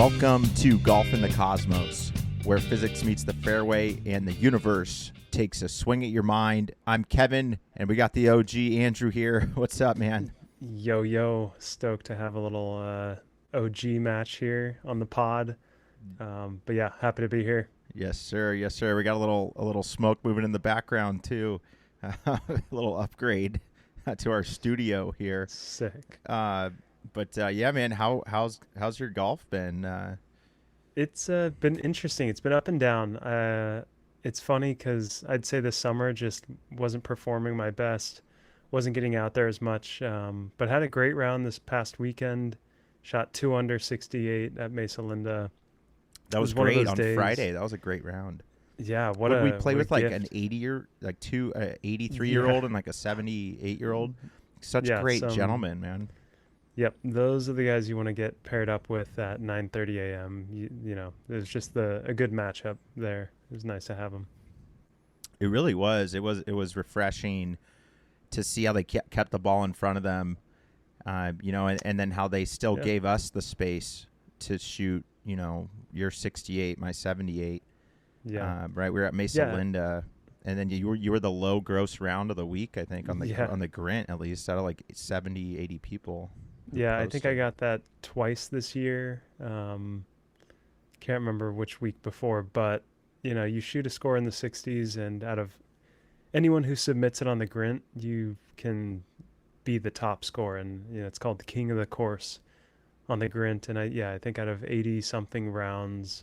Welcome to Golf in the Cosmos, where physics meets the fairway and the universe takes a swing at your mind. I'm Kevin, and we got the OG Andrew here. What's up, man? Yo, stoked to have a little OG match here on the pod. But yeah, happy to be here. Yes, sir. Yes, sir. We got a little smoke moving in the background too. A little upgrade to our studio here. Sick. But yeah, man, how's your golf been? It's been interesting. It's been up and down. It's funny because I'd say this summer just wasn't performing my best. Wasn't getting out there as much, but had a great round this past weekend. Shot 2 under 68 at Mesa Linda. That It was one of great those on days. Friday. That was a great round. Yeah, Would we play what a with like gift. an 83-year Yeah, old and like a 78-year-old? Such yeah. great gentlemen, man. Yep, those are the guys you want to get paired up with at 9:30 a.m. You know, there's just a good matchup there. It was nice to have them. It really was. It was refreshing to see how they kept the ball in front of them, and then how they still Yeah, gave us the space to shoot. Your 68, my 78. yeah, Right, we were at Mesa yeah, Linda, and then you were the low gross round of the week, I think, on the yeah, on the Grint, at least out of like 70, 80 people who yeah. I think I posted. got that twice this year. Can't remember which week before, but you shoot a score in the 60s, and out of anyone who submits it on the Grint, you can be the top score, and it's called the king of the course on the Grint. And I think out of 80 something rounds,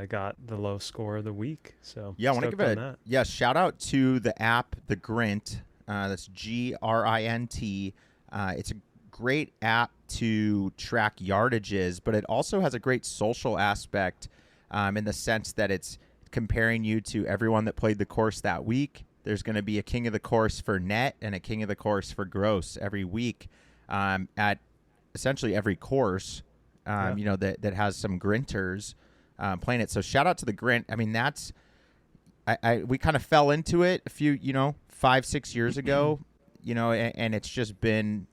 got the low score of the week. So Yeah, I want to give stoked on a that. shout out to the app, the Grint. That's Grint. It's a great app to track yardages, but it also has a great social aspect, in the sense that it's comparing you to everyone that played the course that week. There's going to be a king of the course for net and a king of the course for gross every week, at essentially every course, Yeah. that has some grinters playing it. So shout out to the Grint. I mean, that's we kind of fell into it a few, 5-6 years ago, and it's just been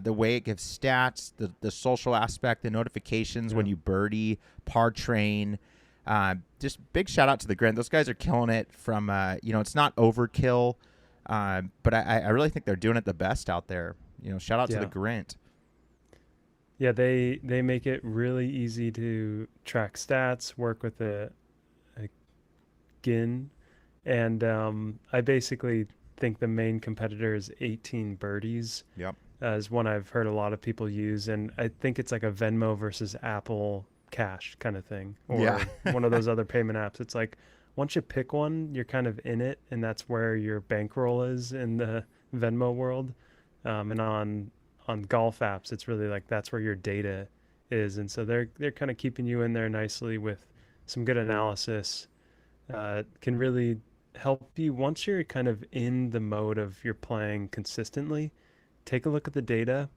the way it gives stats, the social aspect, the notifications when Yeah. you birdie, par train. Just big shout out to the Grint. Those guys are killing it from, it's not overkill, but I really think they're doing it the best out there. Shout out to the Yeah. Grint. Yeah, they make it really easy to track stats, work with a GIN, and I basically think the main competitor is 18 birdies, Yep. is one I've heard a lot of people use, and I think it's like a Venmo versus Apple Cash kind of thing, Yeah. or one of those other payment apps. It's like once you pick one, you're kind of in it, and that's where your bankroll is in the Venmo world. And on golf apps, it's really like that's where your data is, and so they're kind of keeping you in there nicely with some good analysis. Can really help you once you're kind of in the mode of you're playing consistently. Take a look at the data.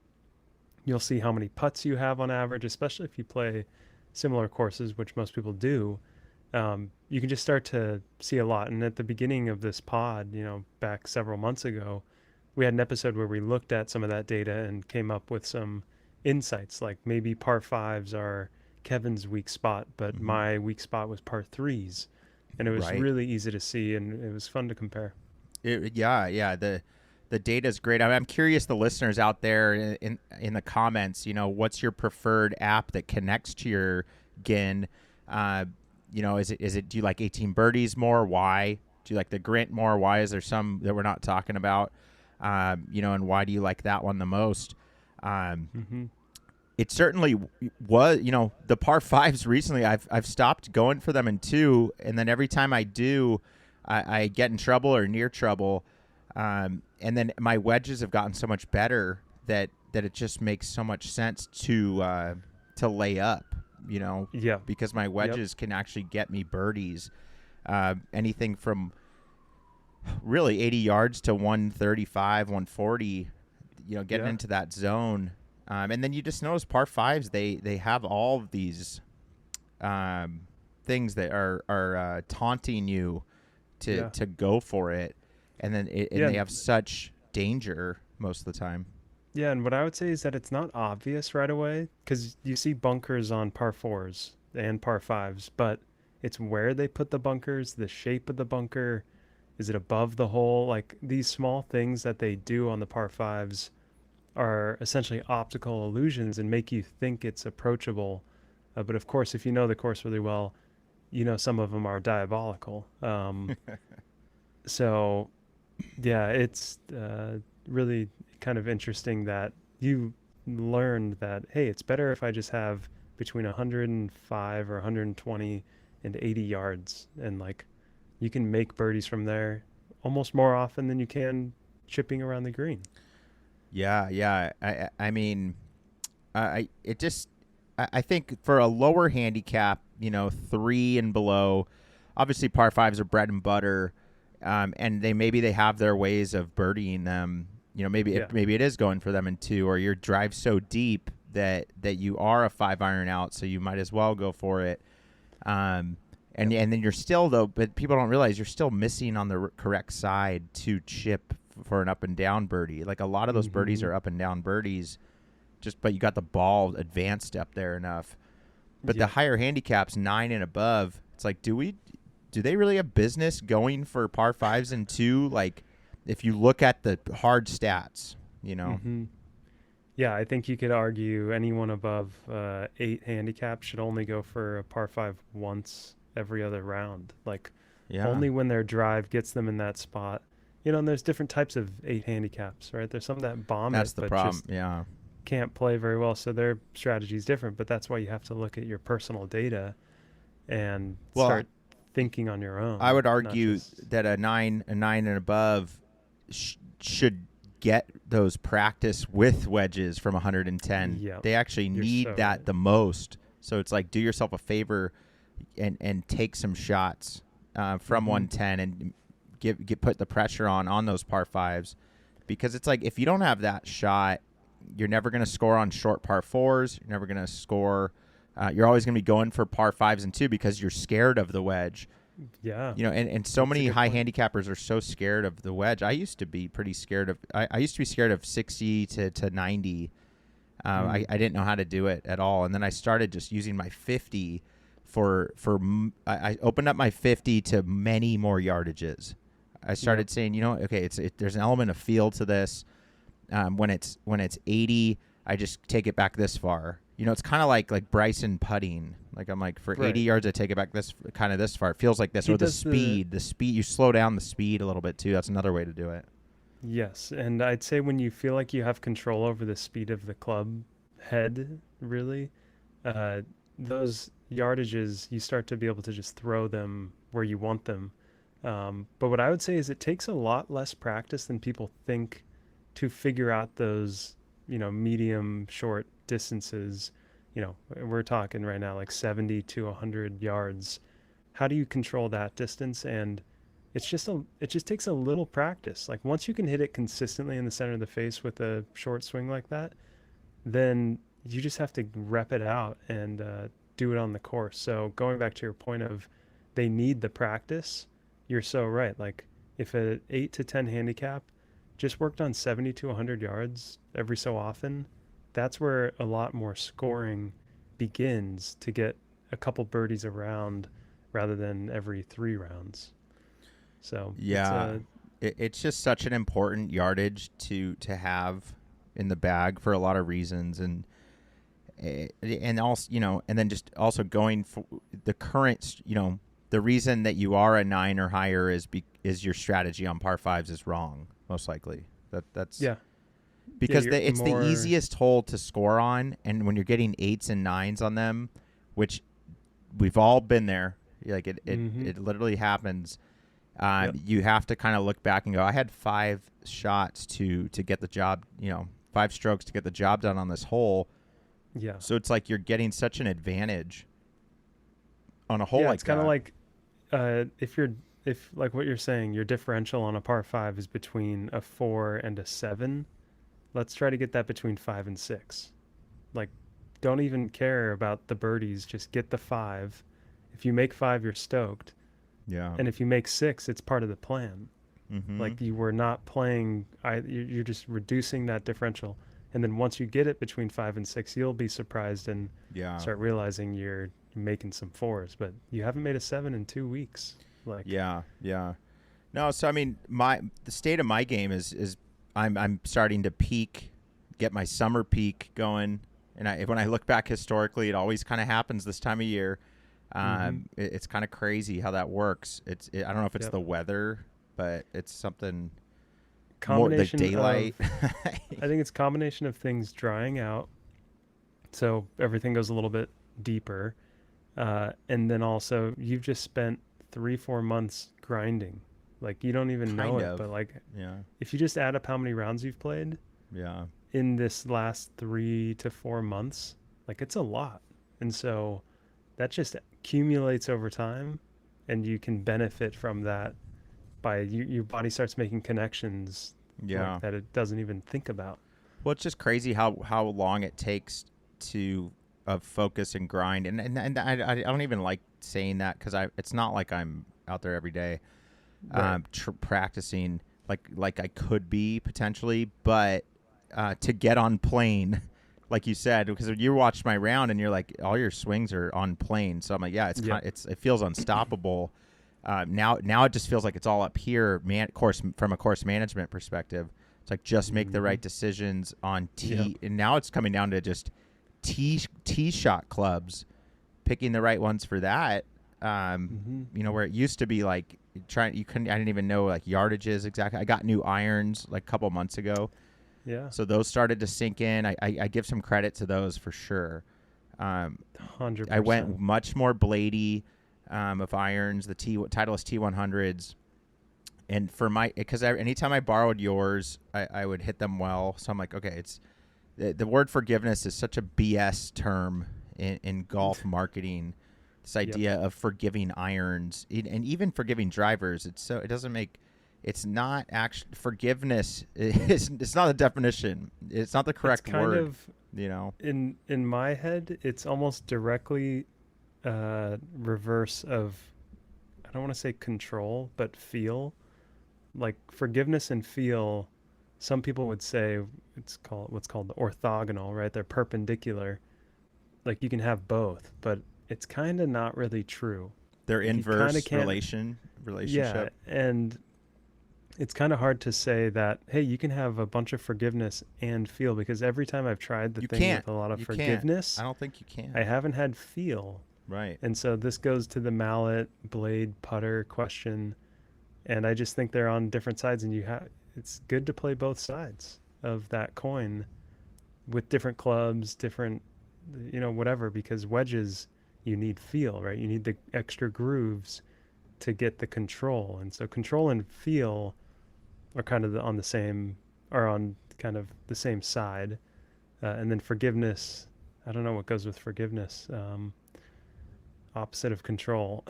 You'll see how many putts you have on average, especially if you play similar courses, which most people do. You can just start to see a lot. And at the beginning of this pod, back several months ago, we had an episode where we looked at some of that data and came up with some insights, like maybe par fives are Kevin's weak spot, but Hmm. my weak spot was par threes. And it was Right. really easy to see, and it was fun to compare. Yeah. The data is great. I'm curious, the listeners out there in the comments, what's your preferred app that connects to your GIN? Do you like 18 birdies more? Why? Do you like the Grint more? Why is there some that we're not talking about? And why do you like that one the most? Um, Hmm. it certainly was, the par fives recently. I've stopped going for them in two, and then every time I do, I get in trouble or near trouble. And then my wedges have gotten so much better that it just makes so much sense to lay up, Yeah. because my Yep. wedges can actually get me birdies, anything from really 80 yards to 135, 140, getting Yeah. into that zone. And then you just notice par fives, they have all of these um, things that are taunting you to Yeah. go for it, and then and Yeah. they have such danger most of the time. Yeah, and what I would say is that it's not obvious right away because you see bunkers on par fours and par fives, but it's where they put the bunkers, the shape of the bunker. Is it above the hole? Like these small things that they do on the par fives are essentially optical illusions and make you think it's approachable. But of course, if you know the course really well, you know some of them are diabolical. So yeah, it's really kind of interesting that you learned that, hey, it's better if I just have between 105 or 120 and 80 yards. And like you can make birdies from there almost more often than you can chipping around the green. Yeah, yeah. I mean, it just I think for a lower handicap, 3 and below, obviously par fives are bread and butter, and maybe they have their ways of birdieing them. Yeah. Maybe it is going for them in 2, or your drive so deep that you are a 5 iron out, so you might as well go for it. Um, and Yep. and then you're still though, but people don't realize you're still missing on the correct side to chip for an up and down birdie. Like a lot of those birdies Hmm. are up and down birdies, but you got the ball advanced up there enough. But the Yeah. higher handicaps, 9 and above, it's like, do they really have business going for par fives and 2? Like, if you look at the hard stats. Hmm. Yeah, I think you could argue anyone above 8 handicap should only go for a par five once every other round. Like Yeah, only when their drive gets them in that spot. And there's different types of 8 handicaps, right? There's some that bomb it that's the but problem. just Yeah. can't play very well, so their strategy is different. But that's why you have to look at your personal data and Well, start thinking on your I own, would not argue just. that a nine and above should get those practice with wedges from 110. Yeah, They actually you're need so that right. the most. So it's like, do yourself a favor and take some shots from Mm-hmm. 110 and put the pressure on those par fives, because it's like if you don't have that shot, you're never going to score on short par fours. You're never going to score. You're always going to be going for par fives and 2 because you're scared of the wedge. Yeah, And so that's a many good high point. handicappers are so scared of the wedge. I used to be pretty scared of. I used to be scared of 60 to 90. Mm. I didn't know how to do it at all, and then I started just using my 50 I opened up my 50 to many more yardages. I Yep. started saying, okay, there's an element of feel to this. When it's 80, I just take it back this far. It's kind of like Bryson putting. Like I'm like, for 80 Right. yards, I take it back this far. It feels like this. He Or the does the. speed, you slow down the speed a little bit too. That's another way to do it. Yes, and I'd say when you feel like you have control over the speed of the club head, really, uh, those yardages, you start to be able to just throw them where you want them. But what I would say is it takes a lot less practice than people think to figure out those, medium, short distances. We're talking right now like 70 to 100 yards. How do you control that distance? And it just takes a little practice. Like once you can hit it consistently in the center of the face with a short swing like that, then you just have to rep it out and do it on the course. So going back to your point of they need the practice, you're so right. Like if a 8 to 10 handicap just worked on 70 to 100 yards every so often, that's where a lot more scoring begins to get a couple birdies around rather than every 3 rounds. So it's Yeah, a. it's just such an important yardage to have in the bag for a lot of reasons, and also and then just also going for the current. The reason that you are a 9 or higher is your strategy on par fives is wrong, most likely. That's Yeah, yeah, because you're it's the more. easiest hole to score on, and when you're getting 8s and 9s on them, which we've all been there, like Mm-hmm. it literally happens. Yep. You have to kind of look back and go, I had 5 shots to get the job, 5 strokes to get the job done on this hole. Yeah. So it's like you're getting such an advantage on a hole Yeah, like it's kind of that. like if like what you're saying, your differential on a par five is between a 4 and a 7. Let's try to get that between 5 and 6. Like, don't even care about the birdies. Just get the five. If you make five, you're stoked, Yeah. and if you make six, it's part of the plan. Mm-hmm. Like you were not playing. You're just reducing that differential. And then once you get it between 5 and 6, you'll be surprised and Yeah. start realizing you're making some 4s, but you haven't made a 7 in 2 weeks. Like, Yeah. Yeah. No, so I mean, the state of my game is I'm starting to peak, get my summer peak going, and when I look back historically, it always kind of happens this time of year. mm-hmm. It's kind of crazy how that works. I don't know if it's Yep. the weather, but it's something more the Combination daylight. of, I think it's a combination of things drying out, so everything goes a little bit deeper, and then also you've just spent 3-4 months grinding. Like you don't even know Kind it, of. but like Yeah. if you just add up how many rounds you've played Yeah. in this last 3 to 4 months, like it's a lot. And so that just accumulates over time, and you can benefit from that by your body starts making connections Yeah. like that it doesn't even think about. Well, it's just crazy how long it takes to focus and grind, and I don't even like saying that because it's not like I'm out there every day Right. practicing like I could be potentially, but to get on plane, like you said, because you watched my round and you're like all your swings are on plane, so I'm like, yeah, Yep. it feels unstoppable. Now it just feels like it's all up here, from a course management perspective. It's like just make the Mm-hmm. right decisions on tee, Yep. and now it's coming down to just tee shot clubs, picking the right ones for that. Mm-hmm. Where it used to be like I didn't even know like yardages exactly. I got new irons like a couple months ago, Yeah. so those started to sink in. I give some credit to those for sure. 100%. I went much more bladey of irons, the Titleist T100s, and because anytime I borrowed yours, I would hit them well. So I'm like, okay, it's the word forgiveness is such a BS term in golf marketing. This idea of forgiving irons and even forgiving drivers. It doesn't make. It's not actually forgiveness. It's not a definition. It's not the correct It's kind word. of in my head, it's almost directly reverse of, I don't want to say control, but feel. Like forgiveness and feel, some people would say it's called what's called the orthogonal, right? They're perpendicular. Like you can have both, but it's kind of not really true. Their Like you kind of inverse can't. Yeah, relationship. and it's kind of hard to say that, hey, you can have a bunch of forgiveness and feel, because every time I've tried the You thing can't. with a lot of You can't. forgiveness, I don't think you can. I haven't had feel. Right. And so this goes to the mallet, blade, putter question. And I just think they're on different sides, and it's good to play both sides of that coin with different clubs, different, whatever, because wedges, you need feel, right? You need the extra grooves to get the control. And so control and feel are kind of on kind of the same side. And then forgiveness, I don't know what goes with forgiveness. Opposite of control.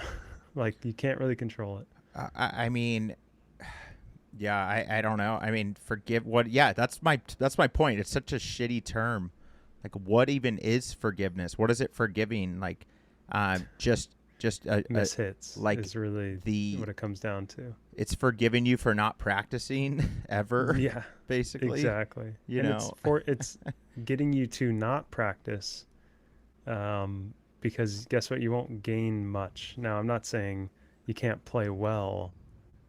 Like you can't really control it. I mean, yeah, I don't know. I mean, forgive what? Yeah, that's my point. It's such a shitty term. Like, what even is forgiveness? What is it forgiving? Like, just Miss hits like is really what it comes down to. It's forgiving you for not practicing ever. Yeah, basically. exactly. It's getting you to not practice, because guess what? You won't gain much. Now, I'm not saying you can't play well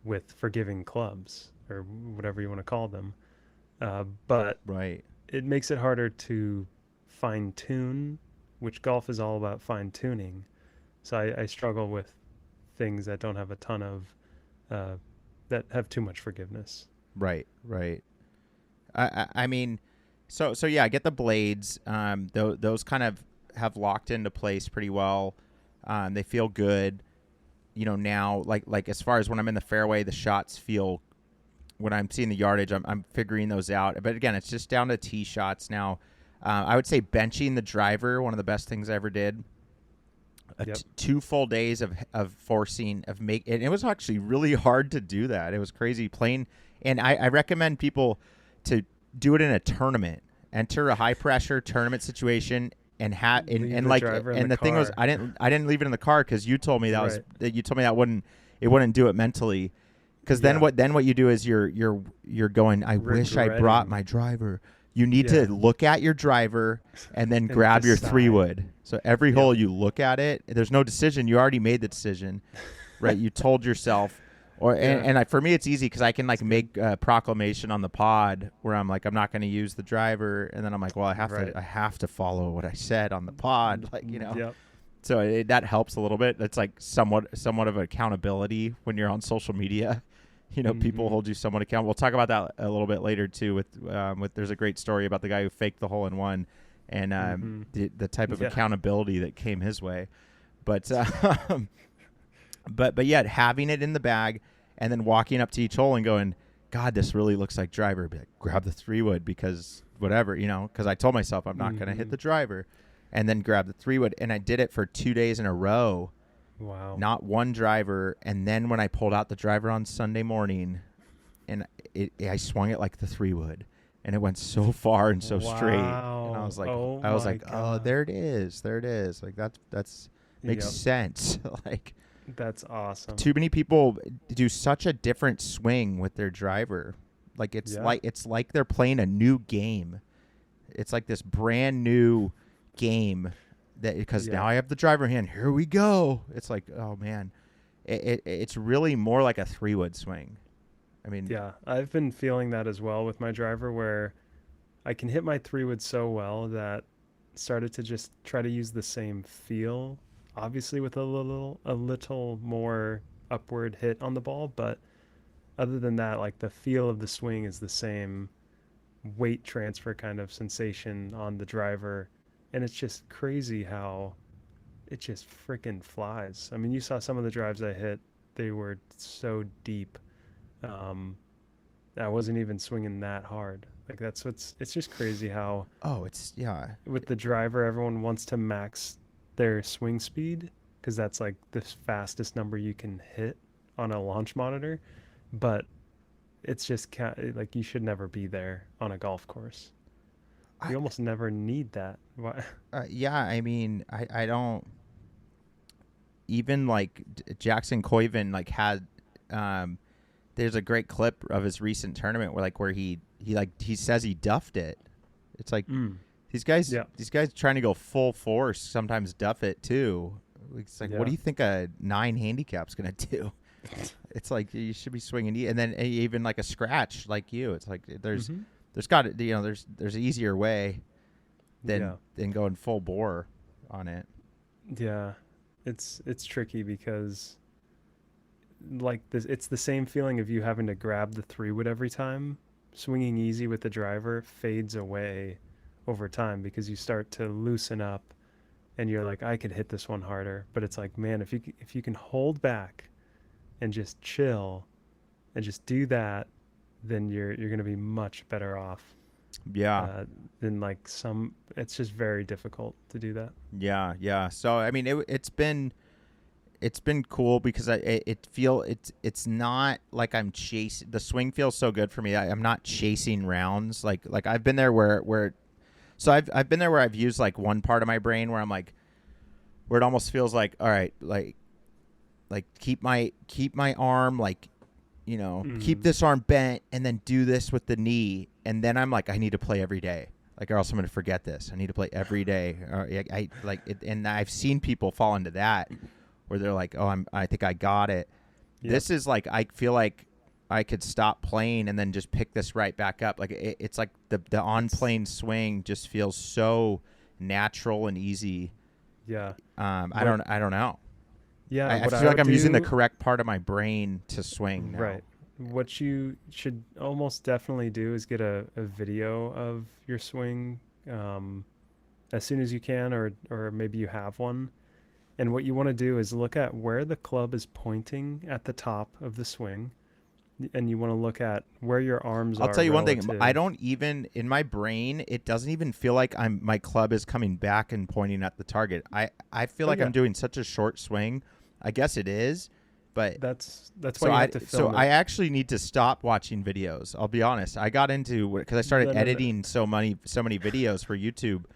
with forgiving clubs or whatever you want to call them, but right, it makes it harder to fine tune, which golf is all about fine tuning. So I struggle with things that don't have a ton of, that have too much forgiveness. right. I mean, so yeah, I get the blades. Those kind of have locked into place pretty well. They feel good. Now, like as far as when I'm in the fairway, the shots feel. When I'm seeing the yardage, I'm figuring those out. But again, it's just down to tee shots now. I would say benching the driver, one of the best things I ever did. Yep. 2 full days of forcing and it was actually really hard to do that. It was crazy playing, and I recommend people to do it in a tournament. Enter a high pressure tournament situation and the thing was I didn't leave it in the car because you told me that wouldn't do it mentally. Because then what you do is you're going, I wish I brought my driver. You need Yeah. to look at your driver and then And grab your decide. 3-wood. So every Yep. hole you look at it, there's no decision. You already made the decision, right? You told yourself. For me, it's easy because I can like make a proclamation on the pod where I'm like, I'm not going to use the driver, and then I'm like, well, I have to follow what I said on the pod, like, you know. Yep. So that helps a little bit. It's like somewhat of accountability when you're on social media. You know, people hold you somewhat accountable. We'll talk about that a little bit later too. With there's a great story about the guy who faked the hole in one, and the type of accountability that came his way. But but yet having it in the bag and then walking up to each hole and going, God, this really looks like driver. Be like, grab the 3-wood because whatever, you know, because I told myself I'm not going to hit the driver, and then grab the 3-wood. And I did it for 2 days in a row. Wow. Not one driver. And then when I pulled out the driver on Sunday morning, and I swung it like the 3-wood, and it went so far and so straight. And I was like, oh, there it is. Like that's makes sense. Like, that's awesome. Too many people do such a different swing with their driver. Like it's like they're playing a new game. It's like this brand new game that because now I have the driver hand. Here we go. It's like, oh man, it's really more like a 3-wood swing. I mean, yeah, I've been feeling that as well with my driver, where I can hit my 3-wood so well that started to just try to use the same feel, obviously with a little more upward hit on the ball, but other than that, like the feel of the swing is the same, weight transfer kind of sensation on the driver, and it's just crazy how it just freaking flies. I mean, you saw some of the drives I hit; they were so deep. I wasn't even swinging that hard. Like it's just crazy how with the driver everyone wants to max their swing speed because that's like the fastest number you can hit on a launch monitor, but it's just like you should never be there on a golf course. You almost never need that. Why? I mean, I don't even like Jackson Coyven like had there's a great clip of his recent tournament where he says he duffed it. It's like these guys trying to go full force sometimes duff it too. It's like, what do you think a 9 handicap's gonna do? It's like you should be swinging, and then even like a scratch like you. It's like there's got to, you know, there's an easier way than going full bore on it. Yeah, it's tricky because like this, it's the same feeling of you having to grab the 3-wood every time. Swinging easy with the driver fades away over time because you start to loosen up, and you're like, I could hit this one harder. But it's like, man, if you can hold back and just chill and just do that, then you're going to be much better off. Yeah. Than like it's just very difficult to do that. Yeah. So I mean, it's been cool because it's not like I'm chasing. The swing feels so good for me. I'm not chasing rounds. Like I've been there where I've been there where I've used like one part of my brain where I'm like, where it almost feels like, all right, like keep my arm, like, you know, keep this arm bent and then do this with the knee. And then I'm like, I need to play every day. Like, or else I'm going to forget this. I need to play every day. I like it. And I've seen people fall into that where they're like, oh, I think I got it. Yep. This is like, I feel like I could stop playing and then just pick this right back up. Like it's like the on-plane swing just feels so natural and easy. Yeah. I don't know. Yeah. I feel like I'm using the correct part of my brain to swing now. Right. What you should almost definitely do is get a video of your swing as soon as you can, or maybe you have one. And what you want to do is look at where the club is pointing at the top of the swing, and you want to look at where your arms are. I'll tell you relative. one thing. I don't even, in my brain, it doesn't even feel like my club is coming back and pointing at the target. I feel like I'm doing such a short swing. I guess it is, but that's why you have to film it. I actually need to stop watching videos. I'll be honest. I got into, because I started editing so many videos for YouTube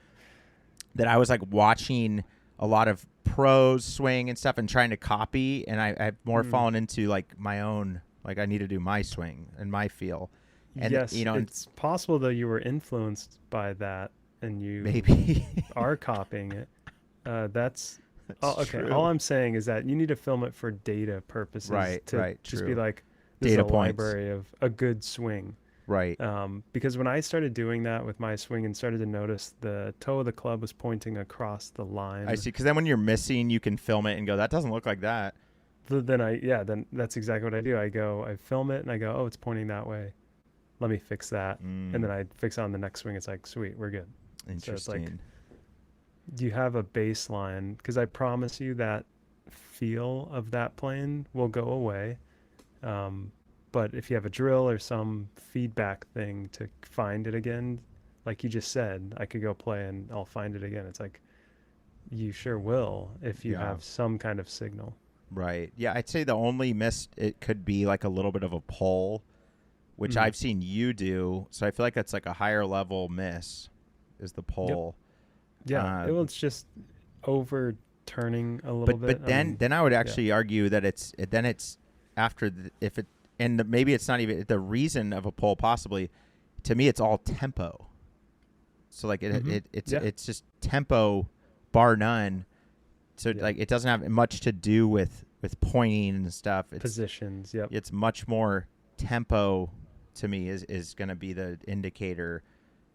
that I was like watching a lot of pros swing and stuff and trying to copy, and I've more fallen into like my own, like I need to do my swing and my feel. And Yes, and it's possible though you were influenced by that and you maybe are copying it. That's that's okay. All true. I'm saying is that you need to film it for data purposes Right, to right, just be true. like, this is Data a points. library of a good swing. Right. Because when I started doing that with my swing and started to notice the toe of the club was pointing across the I line, see. Because then when you're missing, you can film it and go, that doesn't look like that. then that's exactly what I do. I film it and I go, oh, it's pointing that way. Let me fix that. And then Mm, I fix it on the next swing. It's like, sweet, we're good. So it's like, interesting. you have a baseline because I promise you that feel of that plane will go away. Um, but if you have a drill or some feedback thing to find it again, like you just said, I could go play and I'll find it again. It's like you sure will if you Yeah. have some kind of signal. Right. Yeah, I'd say the only miss it could be like a little bit of a pull, which Mm. I've seen you do. So I feel like that's like a higher level miss is the Yep. pull. Yeah. It's just overturning a little bit. But I mean, then I would yeah. actually argue that it's after if it and maybe it's not even the reason of a pull possibly. To me, it's all tempo. So like Mm-hmm. Yeah. it's just tempo, bar none. So Yeah. like it doesn't have much to do with pointing and stuff. Positions. Yep. It's much more tempo to me is going to be the indicator.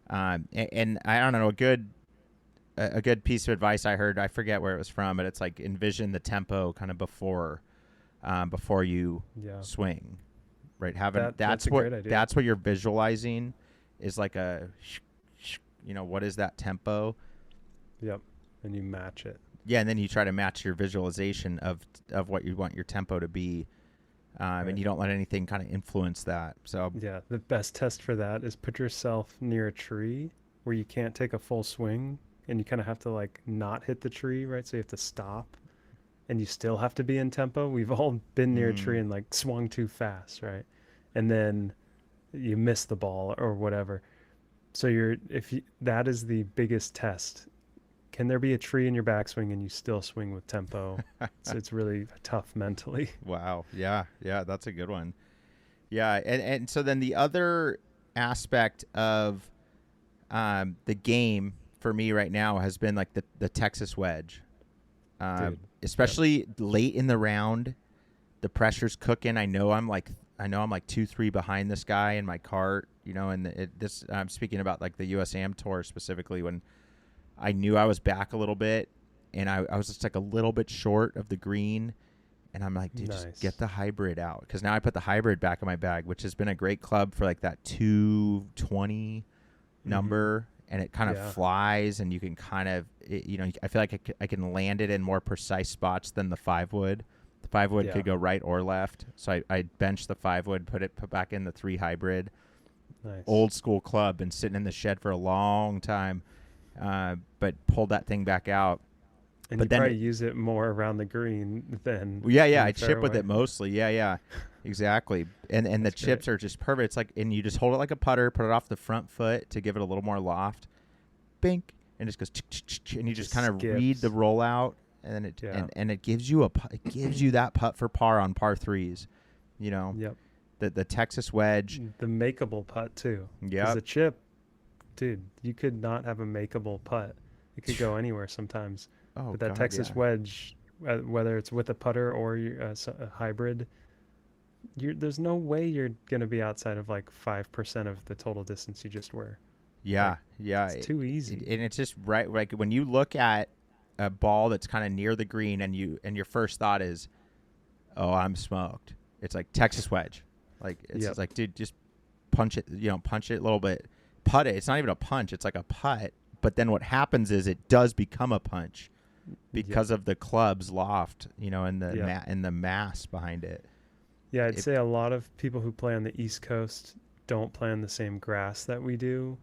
And I don't know, a good piece of advice I heard, I forget where it was from, but it's like envision the tempo kind of before you Yeah. swing, right? That's a great idea. That's what you're visualizing is like what is that tempo? Yep. And you match it. Yeah, and then you try to match your visualization of what you want your tempo to be, Right. and you don't let anything kind of influence that. So Yeah, the best test for that is put yourself near a tree where you can't take a full swing and you kind of have to like not hit the tree, right? So you have to stop and you still have to be in tempo. We've all been near a tree mm, and like swung too fast, right? And then you miss the ball or whatever. So that is the biggest test. Can there be a tree in your backswing and you still swing with tempo? So it's really tough mentally. wow, yeah, that's a good one. Yeah, and so then the other aspect of the game for me right now has been like the Texas wedge, Dude. Yep. especially late in the round. The pressure's cooking. I know I'm like 2-3 behind this guy in my cart. And this I'm speaking about like the USAM tour specifically when I knew I was back a little bit, and I was just like a little bit short of the green. And I'm like, dude, just Nice. get the hybrid out. Because now I put the hybrid back in my bag, which has been a great club for like that 220 Mm-hmm. number. And it kind of Yeah. flies, and you can kind of, I feel like I can land it in more precise spots than the 5 wood. The 5 wood Yeah. could go right or left. So I benched the 5 wood, put back in the 3 hybrid. Nice. Old school club, been sitting in the shed for a long time, but pulled that thing back out. And you But then probably use it more around the green than yeah, in the I chip with fairway. it mostly. Yeah, exactly. And the That's great. chips are just perfect. It's like, and you just hold it like a putter, put it off the front foot to give it a little more loft, bink, and it just goes, and you just Just kind of read the skips. rollout, and then Yeah. and it gives you it gives you that putt for par on par threes. You know, Yep. the Texas wedge. The makeable putt too. Because Yep. the chip, dude, you could not have a makeable putt. It could go anywhere sometimes. Oh But that God, Texas yeah. wedge, whether it's with a putter or a hybrid, there's no way you're gonna be outside of like 5% of the total distance you just were. Yeah, Like yeah. it's too easy. And it's just right. Like when you look at a ball that's kind of near the green, and your first thought is, "Oh, I'm smoked." It's like Texas wedge. Like it's Yep. just like, dude, just punch it. Punch it a little bit, putt it. It's not even a punch. It's like a putt. But then what happens is it does become a punch Yep. because of the club's loft. And the Yep. and the mass behind it. Yeah, I'd It say a lot of people who play on the East Coast don't play on the same grass that we do.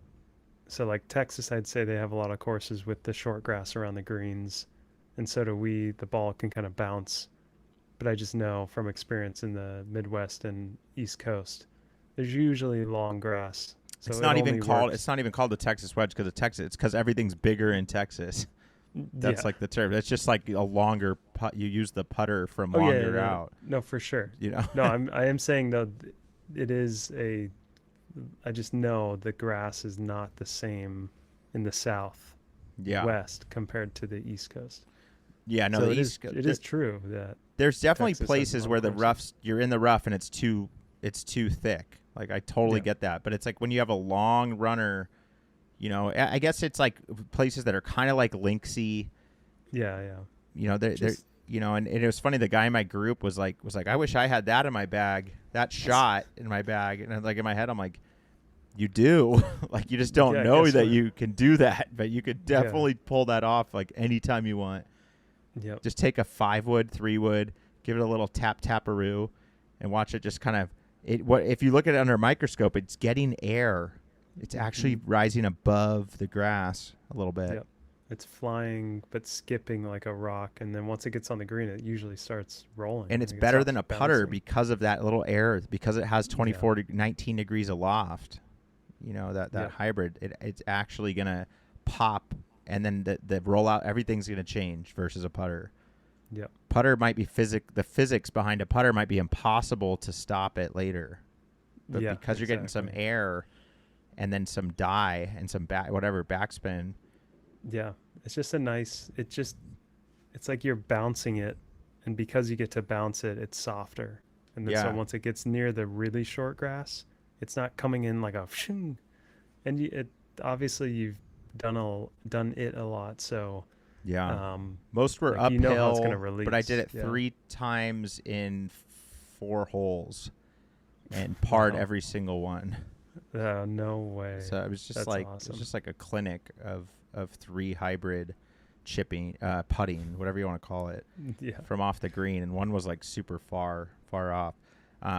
So, like Texas, I'd say they have a lot of courses with the short grass around the greens, and so do we. The ball can kind of bounce, but I just know from experience in the Midwest and East Coast, there's usually long grass, It's so it not even only called. It's works. not even called the Texas wedge because It's because everything's bigger in Texas. That's Yeah. like the term. It's just like a longer putt. You use the putter from Oh yeah, longer no, out. no, for sure. You know. No, I am saying though, it is a I just know the grass is not the same in the South Yeah. West compared to the East Coast. Yeah, no, So the it is East Coast. it is true that There's definitely Texas has places long where the courses. you're in the rough and it's too thick. Like I totally Yeah, get that, but it's like when you have a long runner, I guess it's like places that are kind of like linksy. yeah, yeah. They're Just and it was funny. The guy in my group was like, I wish I had that in my bag, that shot in my bag, and like in my head, I'm like, you do, like you just don't yeah. know Guess that what? you can do that, but you could Yeah, definitely pull that off like anytime you want. yep, Just take a 5-wood, 3-wood, give it a little taparoo, and watch it just kind of What if you look at it under a microscope? It's getting air. It's actually hmm rising above the grass a little bit. yep. It's flying but skipping like a rock, and then once it gets on the green, it usually starts rolling. And it's Like it better stops than a putter bouncing. because of that little air, because it has Yeah, 24 to 19 degrees aloft. That yep, hybrid, it's actually going to pop, and then the rollout, everything's going to change versus a putter. yep. Putter might be the physics behind a putter might be impossible to stop it later. But Yeah, because you're getting some exactly. air and then some die and some backspin. Yeah, it's just a nice. It's like you're bouncing it, and because you get to bounce it, it's softer. And then so Yeah. once it gets near the really short grass, it's not coming in like a shing. And it obviously you've done it a lot, so Yeah. um, Most were like you know how it's gonna uphill, but I did release. it Yeah. 3 times in 4 holes and parred Wow. every single one. No way. So it was That's awesome. like a clinic of 3 hybrid chipping, putting, whatever you want to call it, Yeah. from off the green, and one was like super far off.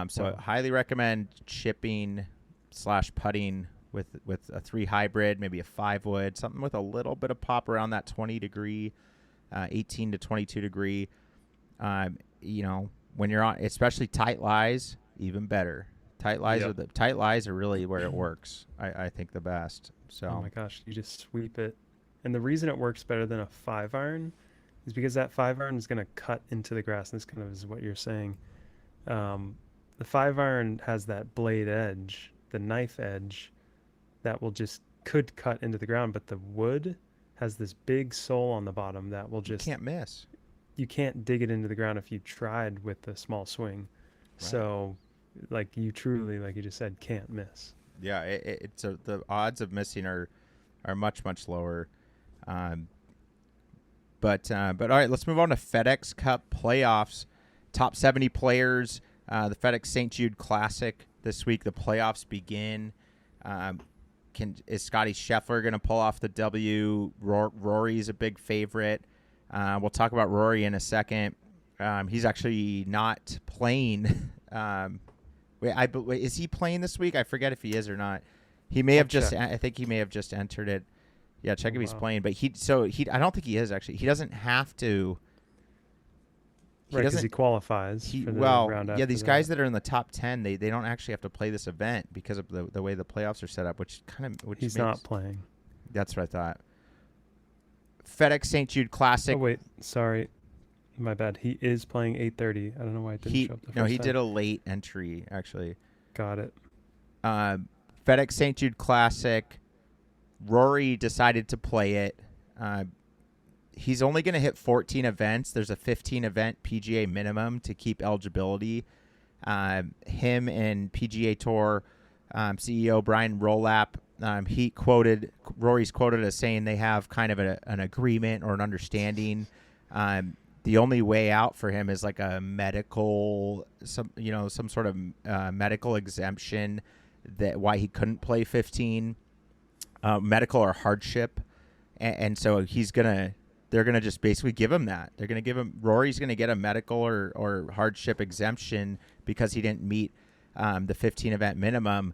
So I Wow. highly recommend chipping / putting with a 3 hybrid, maybe a 5-wood, something with a little bit of pop around that 20 degree, 18 to 22 degree. When you're on, especially tight lies, even better. Yep. Tight lies are really where it works. I think the best. Oh So my gosh, you just sweep it. And the reason it works better than a 5 iron is because that 5 iron is going to cut into the grass. And this kind of is what you're saying. Um, the 5 iron has that blade edge, the knife edge, that will just could cut into the ground, but the wood has this big sole on the bottom that will you just can't miss. you can't dig it into the ground if you tried with a small swing. Right. So, like you truly, like you just said, can't miss. Yeah. The odds of missing are much lower. Um, but all right, let's move on to FedEx Cup playoffs. Top 70 players. The FedEx St. Jude Classic this week. The playoffs begin. Um, is Scotty Scheffler going to pull off the W? Rory's a big favorite. We'll talk about Rory in a second. He's actually not playing. Wait, is he playing this week? I forget if he is or not. He may I'll have just. check. I think he may have just entered it. Yeah, check Oh, if he's wow. playing. But I don't think he is actually. He doesn't have to. He Right, because he doesn't. qualifies He for the well, round yeah. after These guys that. that are in the top 10, they don't actually have to play this event because of the way the playoffs are set up, which He's makes. not playing. That's what I thought. FedEx St. Jude Oh Classic. wait, sorry, my bad. He is playing 8:30. I don't know why it didn't show up the first He time. did a late entry actually. Got it. Uh, FedEx St. Jude Classic. Rory decided to play it. He's only going to hit 14 events. There's a 15 event PGA minimum to keep eligibility. Him and PGA Tour CEO Brian Rolap, Rory's quoted as saying they have kind of an agreement or an understanding. The only way out for him is like a some sort of medical exemption that why he couldn't play 15, medical or hardship, and so they're gonna just basically give him that. They're gonna give him Rory's gonna get a medical or hardship exemption because he didn't meet the 15 event minimum.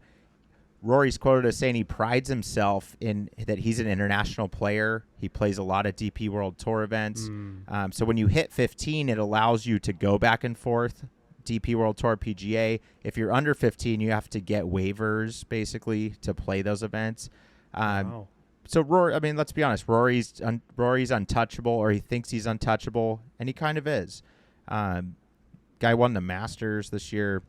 Rory's quoted as saying he prides himself in that he's an international player. He plays a lot of DP World Tour events. Mm, So when you hit 15, it allows you to go back and forth, DP World Tour, PGA. If you're under 15, you have to get waivers basically to play those events. wow. So Rory, I mean, let's be honest. Rory's untouchable, or he thinks he's untouchable, and he kind of is. Guy won the Masters this year.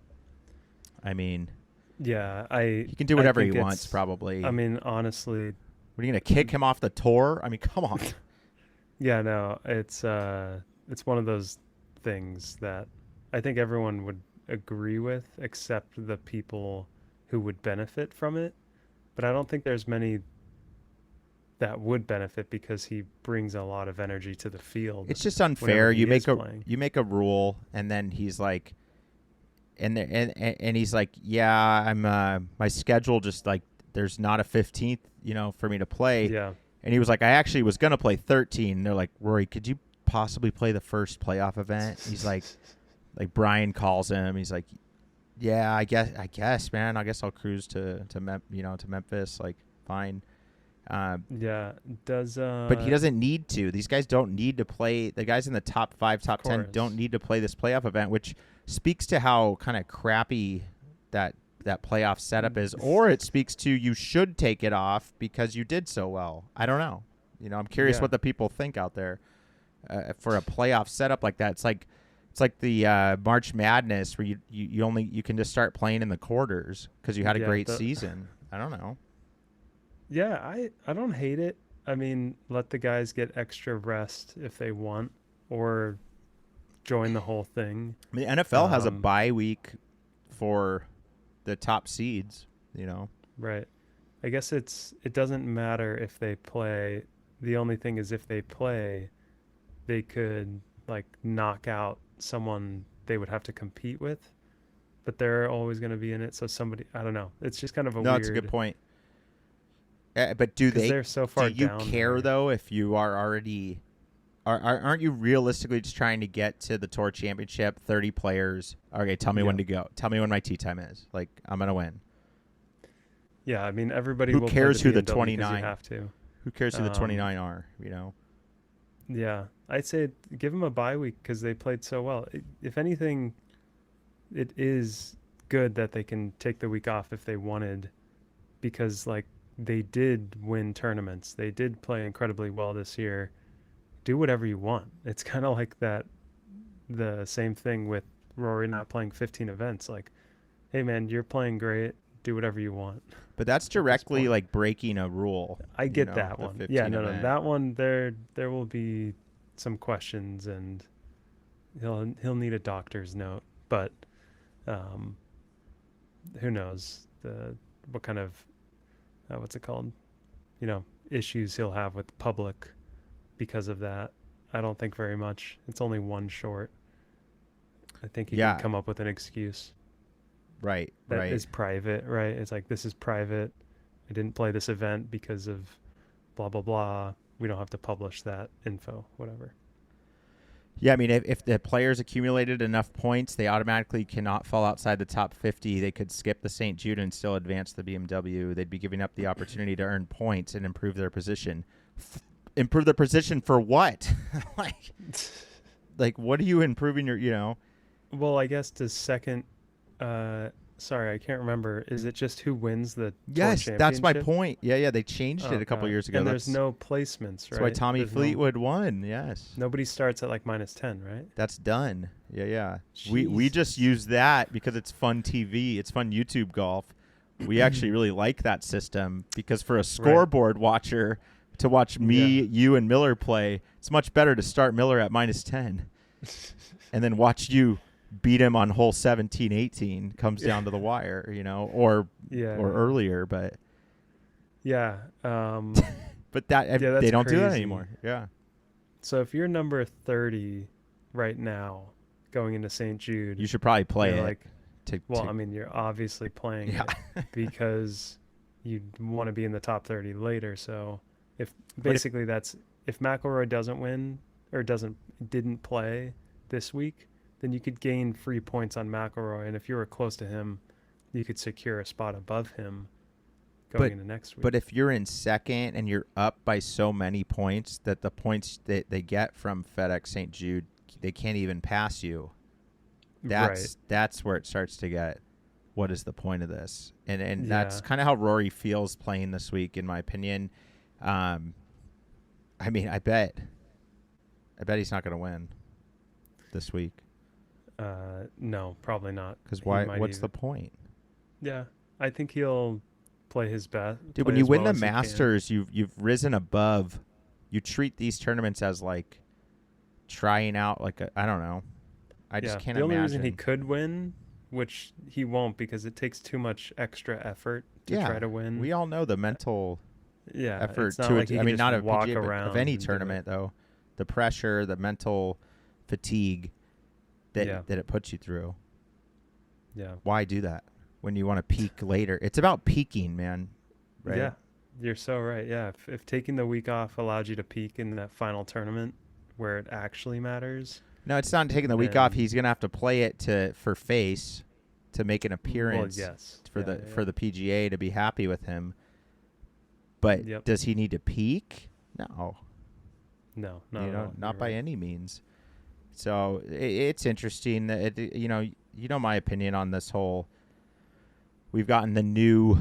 I mean, Yeah, He can do I whatever he think wants, it's. probably. I mean, honestly, What are you gonna kick him off the tour? I mean, come on. yeah, no, it's one of those things that I think everyone would agree with, except the people who would benefit from it. But I don't think there's many that would benefit because he brings a lot of energy to the field It's just whenever unfair. he is playing. You make a rule, and then he's like, and he's like, yeah, I'm my schedule just like there's not a 15th, for me to play. Yeah, And he was like, I actually was gonna play 13. And they're like, Rory, could you possibly play the first playoff event? He's like Brian calls him. He's like, yeah, I guess, man. I guess I'll cruise to Memphis. Like, fine. yeah. Does But he doesn't need to. These guys don't need to play. The guys in the top 5, top 10 don't need to play this playoff event, which speaks to how kind of crappy that playoff setup is. Or it speaks to you should take it off because you did so well. I don't know. I'm curious what the people think out there for a playoff setup like that. It's like the March Madness where you can just start playing in the quarters because you had a great season. I don't know. Yeah, I don't hate it. I mean, let the guys get extra rest if they want, or join the whole thing. I mean, the NFL has a bye week for the top seeds, Right. I guess it doesn't matter if they play. The only thing is if they play, they could like knock out someone they would have to compete with, but they're always going to be in it. So somebody, I don't know. It's just kind of a No, weird. that's a good point. But they're so far do you down care there. Though if you are already aren't you realistically just trying to get to the tour championship, 30 players? Okay, tell me when to go. Tell me when my tee time is. Like, I'm going to win. Yeah, I mean everybody who will cares play who the 29 you have to. Who cares who the 29 are, Yeah, I'd say give them a bye week because they played so well. If anything, it is good that they can take the week off if they wanted, because like they did win tournaments. They did play incredibly well this year. Do whatever you want. It's kind of like that, the same thing with Rory not playing 15 events. Like, hey man, you're playing great. Do whatever you want. But that's directly like breaking a rule. I get that one. Yeah, no, that one there will be some questions, and he'll need a doctor's note. But who knows what kind of what's it called? Issues he'll have with the public because of that. I don't think very much. It's only one short. I think he can come up with an excuse. Right. That is private, right? It's like, this is private. I didn't play this event because of blah, blah, blah. We don't have to publish that info, whatever. Yeah, I mean, if the players accumulated enough points, they automatically cannot fall outside the top 50. They could skip the St. Jude and still advance the BMW. They'd be giving up the opportunity to earn points and improve their position. Improve their position for what? like, what are you improving your, Well, I guess the second... sorry, I can't remember. Is it just who wins the tour championship? That's my point. Yeah, they changed it a couple years ago. And there's no placements, right? That's why Tommy Fleetwood won, yes. Nobody starts at like -10, right? That's done. Yeah. We just use that because it's fun TV. It's fun YouTube golf. We actually really like that system because for a scoreboard watcher to watch me, you, and Miller play, it's much better to start Miller at -10 and then watch you beat him on hole 17, 18, comes down to the wire, or earlier, but but they don't do that anymore. Yeah. So if you're number 30 right now going into St. Jude, you should probably play it. I mean, you're obviously playing it because you want to be in the top 30 later. So if McIlroy doesn't win or didn't play this week, then you could gain free points on McIlroy, and if you were close to him, you could secure a spot above him going into next week. But if you're in second and you're up by so many points that the points that they get from FedEx St. Jude, they can't even pass you. That's where it starts to get, what is the point of this? And that's kind of how Rory feels playing this week, in my opinion. I mean, I bet he's not going to win this week. No, probably not. Because why? What's the point? Yeah, I think he'll play his best, Dude, when play you as win well the as he can. Masters, you've risen above. You treat these tournaments as like trying out like I don't know. I just Yeah, can't the only reason he imagine. could win, which he won't because it takes too much extra effort to try Yeah, to win. we all know the Uh, mental Yeah, it's effort not to like it. he I can mean, just not of walk PGA, but of around any and do it. tournament though. The pressure, the mental fatigue Yeah, that it puts you through. yeah, Why do that when you want to peak later? It's about peaking, man. Right? yeah. You're so right. Yeah, if taking the week off allowed you to peak in that final tournament where it actually matters, No, it's not taking the week off. then He's gonna have to play it for face to make an well, appearance yes, for yeah, the PGA to be happy with him. But yep. does he need to peak? No, No, not at all. not You're by right. any means. So it's interesting that my opinion on this whole. We've gotten the new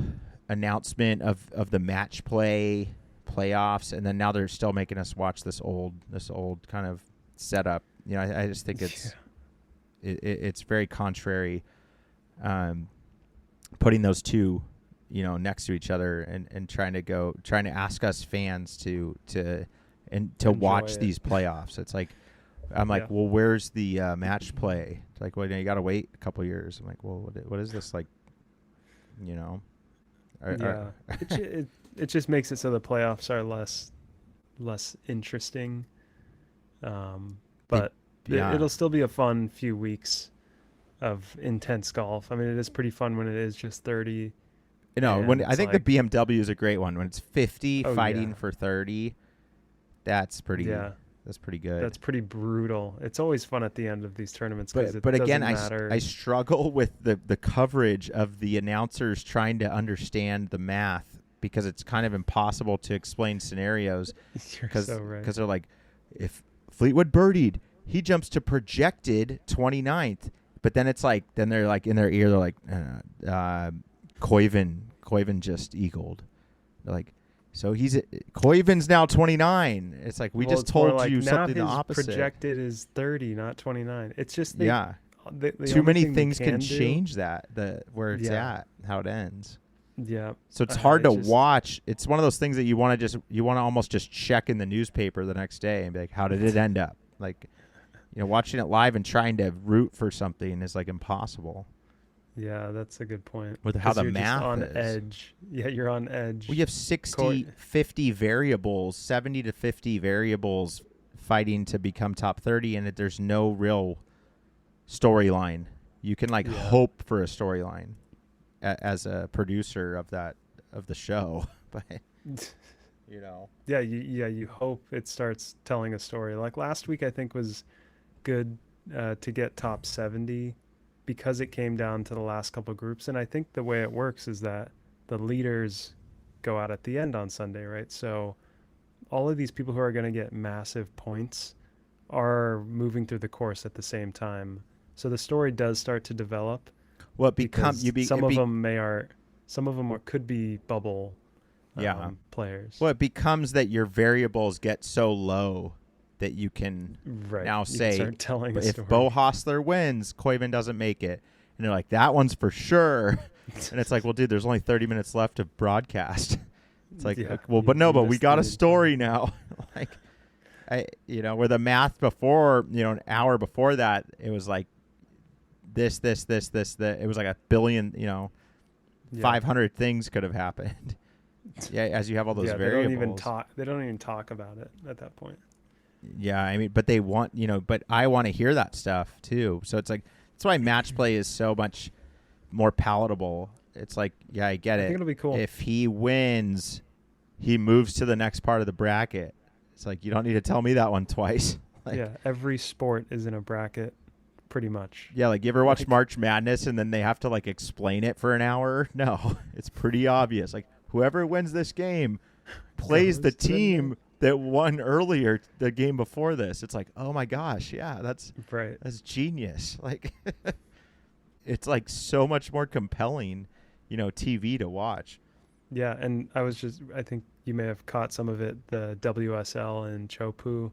announcement of the match play playoffs, and then now they're still making us watch this old kind of setup. I just think Yeah, it's very contrary, um, putting those two, next to each other and trying to ask us fans to enjoy watch it. these playoffs. It's like I'm like, Yeah, well, where's the match play? It's like, well, you got to wait a couple years. I'm like, well, what is this like? You know, yeah. It just makes it so the playoffs are less interesting. they, But yeah. it'll still be a fun few weeks of intense golf. I mean, it is pretty fun when it is just 30 When and I it's think the like, BMW is a great one. When it's 50 oh fighting yeah, for 30, that's pretty. yeah, That's pretty good. that's pretty brutal. It's always fun at the end of these tournaments because But it again, doesn't I matter. struggle with the coverage of the announcers trying to understand the math because it's kind of impossible to explain scenarios You're so right. because they're like, if Fleetwood birdied, he jumps to projected 29th, but then it's like then they're like in their ear they're like, Koiven just eagled. They're like, so Koiven's now 29. It's like we Well, just it's more told like you now something the his opposite. projected is 30, not 29. It's just Yeah. the Too only many thing they things can can do. change the where it's Yeah, at, how it ends. yeah. So it's hard It to just watch. It's one of those things that you want to almost just check in the newspaper the next day and be like, how did it end up? Like, watching it live and trying to root for something is like impossible yeah, that's a good point. with how Because the you're just math on is. edge. Yeah, you're on We edge. have Court. 60, 50 variables, 70 to 50 variables fighting to become top 30, and there's no real storyline. You can like Yeah. hope for a storyline as a producer of the show, but you know, You hope it starts telling a story. Like last week, I think was good to get top 70 because it came down to the last couple groups. And I think the way it works is that the leaders go out at the end on Sunday, right? So all of these people who are going to get massive points are moving through the course at the same time. So the story does start to develop well, it become you because be some it of be them could be bubble yeah. players. Well, it becomes that your variables get so low that you can Right. now You can say, start telling a but if Bo story. Hostler wins, Koiven doesn't make it, and they're like, that one's for sure. And it's like, well, dude, there's only 30 minutes left of broadcast. It's like, Yeah, well, but no, you but we missed got a the entire. story now. Like, where the math before, an hour before that, it was like this. It was like a billion, Yeah. 500 things could have happened. Yeah, as you have all those Yeah, they don't even variables. talk. They don't even talk about it at that point. Yeah, I mean, but they want, but I want to hear that stuff too. So it's like, that's why match play is so much more palatable. It's like, yeah, I get I think it. it'll be cool. If he wins, he moves to the next part of the bracket. It's like, you don't need to tell me that one twice. Like, Yeah, every sport is in a bracket, pretty much. yeah, like you ever watch Like, March Madness and then they have to like explain it for an hour? No, it's pretty obvious. Like, whoever wins this game plays the goes to the team that won earlier the game before this. It's like, oh my gosh, yeah, right. that's genius. Like, it's like so much more compelling, TV to watch. Yeah, and I think you may have caught some of it. The WSL and Chopu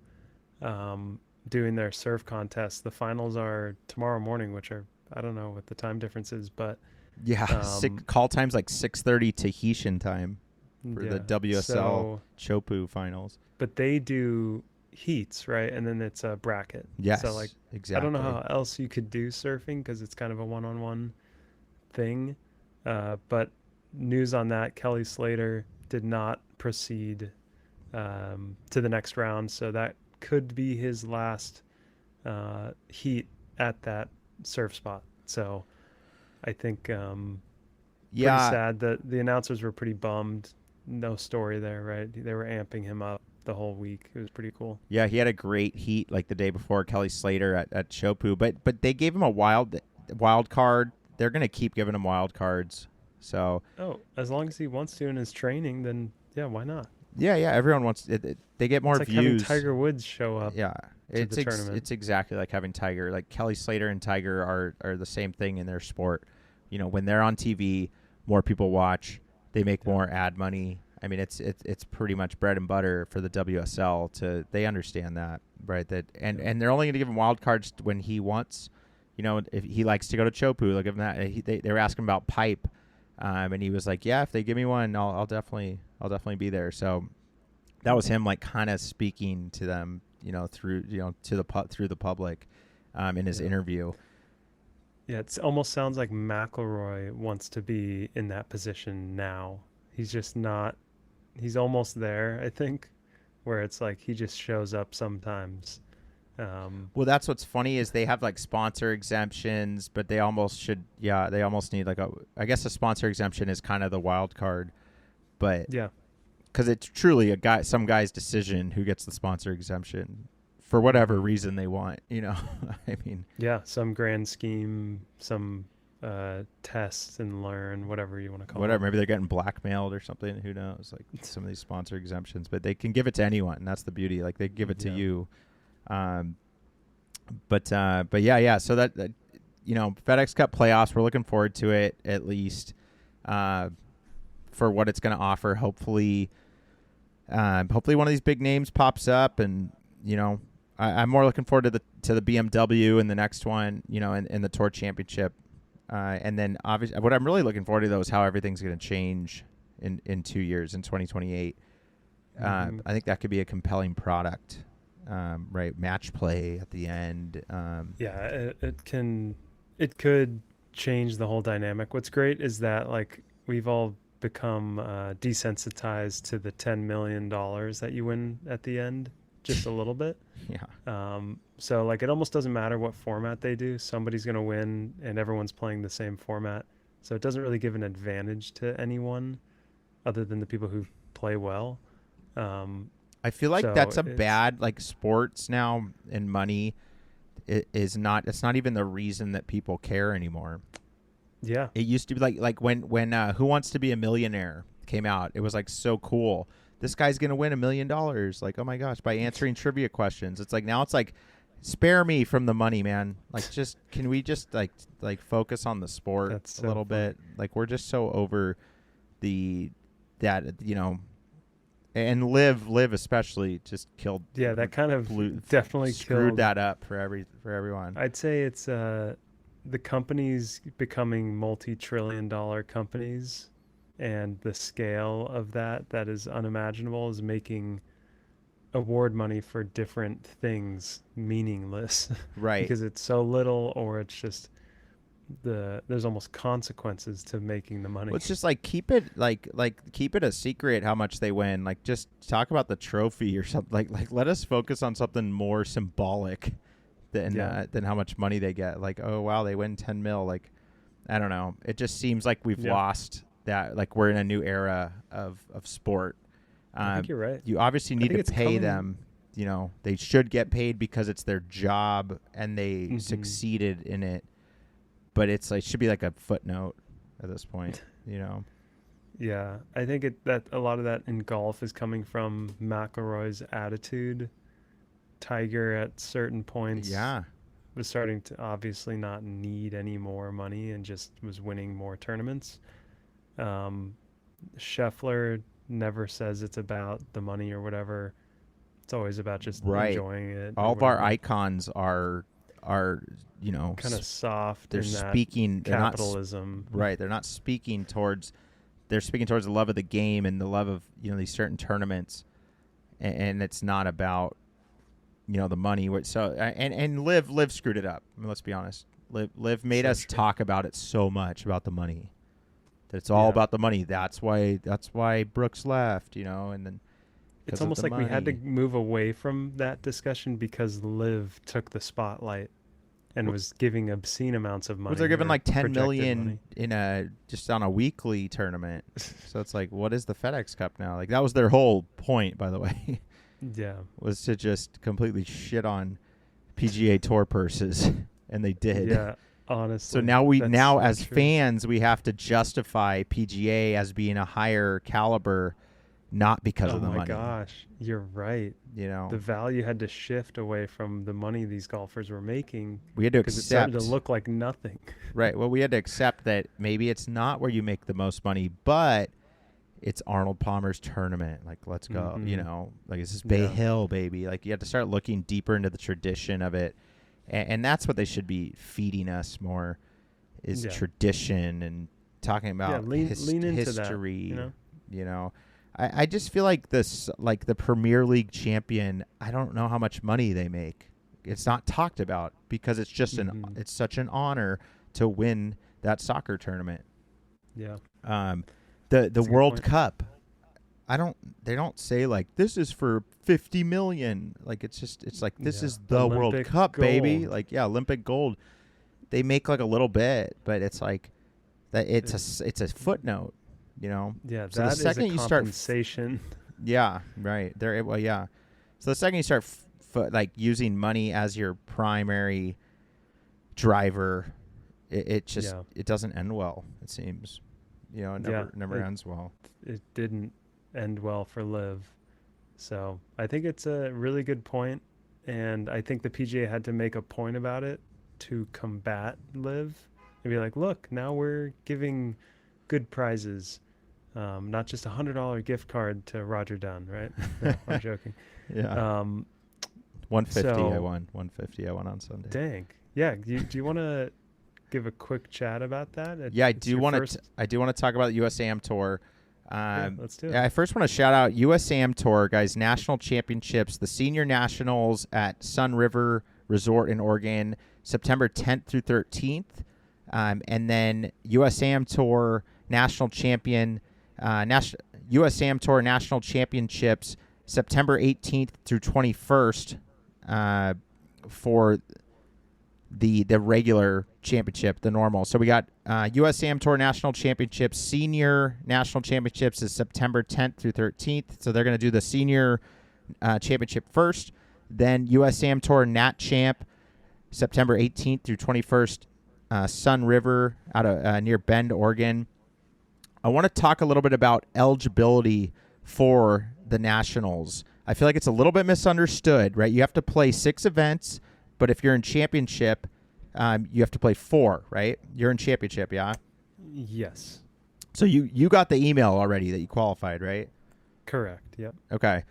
um, doing their surf contest. The finals are tomorrow morning, which are I don't know what the time difference is, but Yeah, Um, call times like 6:30 Tahitian time for the yeah. WSL So, Chopu finals. but they do heats, right? And then it's a bracket. So like, Yes, I don't know exactly. how else you could do surfing because it's kind of a one-on-one thing. But news on that: Kelly Slater did not proceed to the next round, so that could be his last heat at that surf spot. So I think pretty Yeah, sad that the announcers were pretty bummed. No story there, right? They were amping him up the whole week. It was pretty cool. yeah, he had a great heat like the day before Kelly Slater at Chopu, but they gave him a wild card. They're gonna keep giving him wild cards. So Oh, as long as he wants to in his training, then yeah, why not? yeah, everyone wants it. They get more It's like having views. Tiger Woods show up Yeah, to the tournament. it's exactly like having Tiger. Like Kelly Slater and Tiger are the same thing in their sport. You know, when they're on TV, more people watch. They make Yeah. more ad money. I mean, it's pretty much bread and butter for the WSL. They understand that, right? That Yeah. and they're only going to give him wild cards when he wants. You know, if he likes to go to Chopu, they'll give him that. They were asking about pipe, and he was like, "Yeah, if they give me one, I'll definitely be there." So that was him like kind of speaking to them, through to through the public, in his Yeah. interview. Yeah, it almost sounds like McElroy wants to be in that position now. He's just not. He's almost there, I think, where it's like he just shows up sometimes. Um, Well, that's what's funny is they have like sponsor exemptions, but they almost should. Yeah, they almost need like a. I guess a sponsor exemption is kind of the wild card, but yeah, because it's truly some guy's decision who gets the sponsor exemption for whatever hmm reason they want. I mean, yeah, some grand scheme, some test and learn, whatever you want to call whatever. it. Maybe they're getting blackmailed or something. Who knows? Like some of these sponsor exemptions, but they can give it to anyone. And that's the beauty. Like they give it to Yeah, you. Um, but yeah. So that FedEx Cup playoffs. We're looking forward to it at least, for what it's going to offer. Hopefully one of these big names pops up, and I'm more looking forward to the BMW and the next one, in the Tour Championship, and then obviously what I'm really looking forward to though is how everything's going to change in 2 years in 2028. hmm I think that could be a compelling product, right? Match play at the end. yeah. It could change the whole dynamic. What's great is that like we've all become desensitized to the $10 million that you win at the end, just a little bit. Yeah. So like it almost doesn't matter what format they do. Somebody's going to win and everyone's playing the same format. So it doesn't really give an advantage to anyone other than the people who play well. Um, I feel like so that's a it's bad like sports now and money is not. It's not even the reason that people care anymore. yeah, It used to be like when Who Wants to Be a Millionaire came out. It was like so cool. This guy's gonna win $1 million. Like, oh my gosh, by answering trivia questions. It's like now it's like spare me from the money, man. Like, just can we just like focus on the sport that's a so little funny. bit? Like we're just so over the that and live especially just killed, Yeah, that kind of blew, definitely screwed killed. that up for everyone. I'd say it's the companies becoming multi-trillion-dollar companies, and the scale of that is unimaginable is making award money for different things meaningless Right. because it's so little, or it's just there's almost consequences to making the money. Well, it's just like keep it a secret how much they win. Like just talk about the trophy or something. Like let us focus on something more symbolic Yeah, than how much money they get. Like, oh wow, they win 10 mil. Like I don't know. It just seems like we've yeah, lost that. Like we're in a new era of sport. I think you're right. You obviously I need think to it's pay coming. them. They should get paid because it's their job and they hmm succeeded in it. But it's like should be like a footnote at this point. Yeah, I think that a lot of that in golf is coming from McElroy's attitude. Tiger at certain points Yeah. was starting to obviously not need any more money and just was winning more tournaments. Um, Scheffler never says it's about the money or whatever. It's always about just Right. enjoying it or All of our whatever. icons are are, kind of soft they're in that speaking, capitalism. right. They're not speaking towards, they're speaking towards the love of the game and the love of, these certain tournaments. And it's not about, the money. So, and Liv screwed it up. I mean, let's be honest. Liv made us talk about it so much about the money. That it's all about the money. That's why Brooks left, and then it's almost like we had to move away from that discussion because Liv took the spotlight and was giving obscene amounts of money. They're giving like $10 million in just on a weekly tournament. So it's like, what is the FedEx Cup now? Like that was their whole point, by the way. Yeah, was to just completely shit on PGA Tour purses, and they did. Yeah, honestly. So now as fans, we have to justify PGA as being a higher caliber. Not because of the money. Oh my gosh, you're right. The value had to shift away from the money these golfers were making. We had to accept, because it started to look like nothing. Right. Well, we had to accept that maybe it's not where you make the most money, but it's Arnold Palmer's tournament. Like, let's go. Like this is Bay Hill, baby. Like you have to start looking deeper into the tradition of it, and that's what they should be feeding us more is tradition and talking about lean into history. That, I just feel like like the Premier League champion, I don't know how much money they make. It's not talked about because it's just it's such an honor to win that soccer tournament. Yeah. The World Cup, they don't say like this is for 50 million. Like it's like this is the Olympic World Cup, gold. Baby. Like Olympic gold. They make like a little bit, but it's like that it's a footnote. Yeah, so that the second is a compensation. Yeah, right. So the second you start like using money as your primary driver, it just it doesn't end well. It seems, it never ends well. It didn't end well for Liv, so I think it's a really good point, and I think the PGA had to make a point about it to combat Liv and be like, look, now we're giving good prizes. Not just $100 gift card to Roger Dunn, right? No, I'm joking. Yeah. 150 I won. 150 I won on Sunday. Dang. Yeah. Do you want to give a quick chat about that? I do want to talk about the USAM Tour. Let's do it. I first want to shout out USAM Tour, guys. National Championships, the Senior Nationals at Sun River Resort in Oregon, September 10th through 13th, and then USAM Tour National Champion. USAM Tour National Championships September 18th through 21st for the regular championship, the normal. So we got USAM Tour National Championships, Senior National Championships is September 10th through 13th. So they're going to do the Senior Championship first, then USAM Tour Nat Champ September 18th through 21st, Sun River out of near Bend, Oregon. I want to talk a little bit about eligibility for the Nationals. I feel like it's a little bit misunderstood, right? You have to play 6 events, but if you're in championship, you have to play 4, right? You're in championship, yeah? Yes. So you got the email already that you qualified, right? Correct, yep. Okay.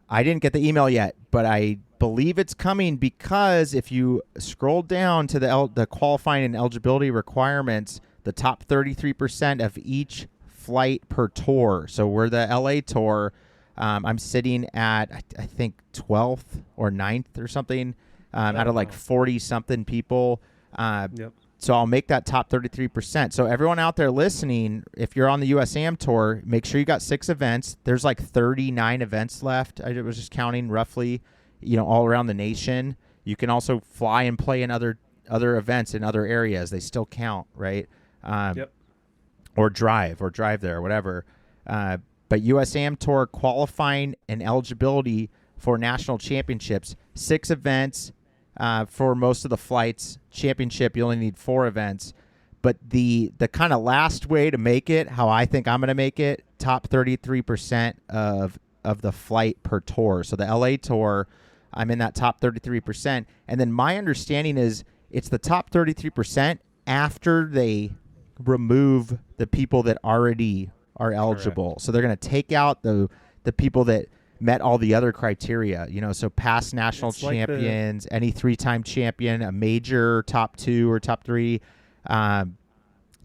I didn't get the email yet, but I believe it's coming because if you scroll down to the qualifying and eligibility requirements, the top 33% of each flight per tour. So we're the LA tour. I'm sitting at, I think, 12th or 9th or something out of like 40-something people. Yep. So I'll make that top 33%. So everyone out there listening, if you're on the USAM tour, make sure you got 6 events. There's like 39 events left. I was just counting roughly, all around the nation. You can also fly and play in other events in other areas. They still count, right? Yep. Or drive there, whatever. But USAM Tour qualifying and eligibility for national championships, 6 events for most of the flights. Championship, you only need 4 events. But the kind of last way to make it, how I think I'm going to make it, top 33% of the flight per tour. So the LA tour, I'm in that top 33%. And then my understanding is it's the top 33% after they remove the people that already are eligible. Correct. So they're going to take out the people that met all the other criteria, so past national It's like champions, any 3-time champion, a major top 2 or top 3,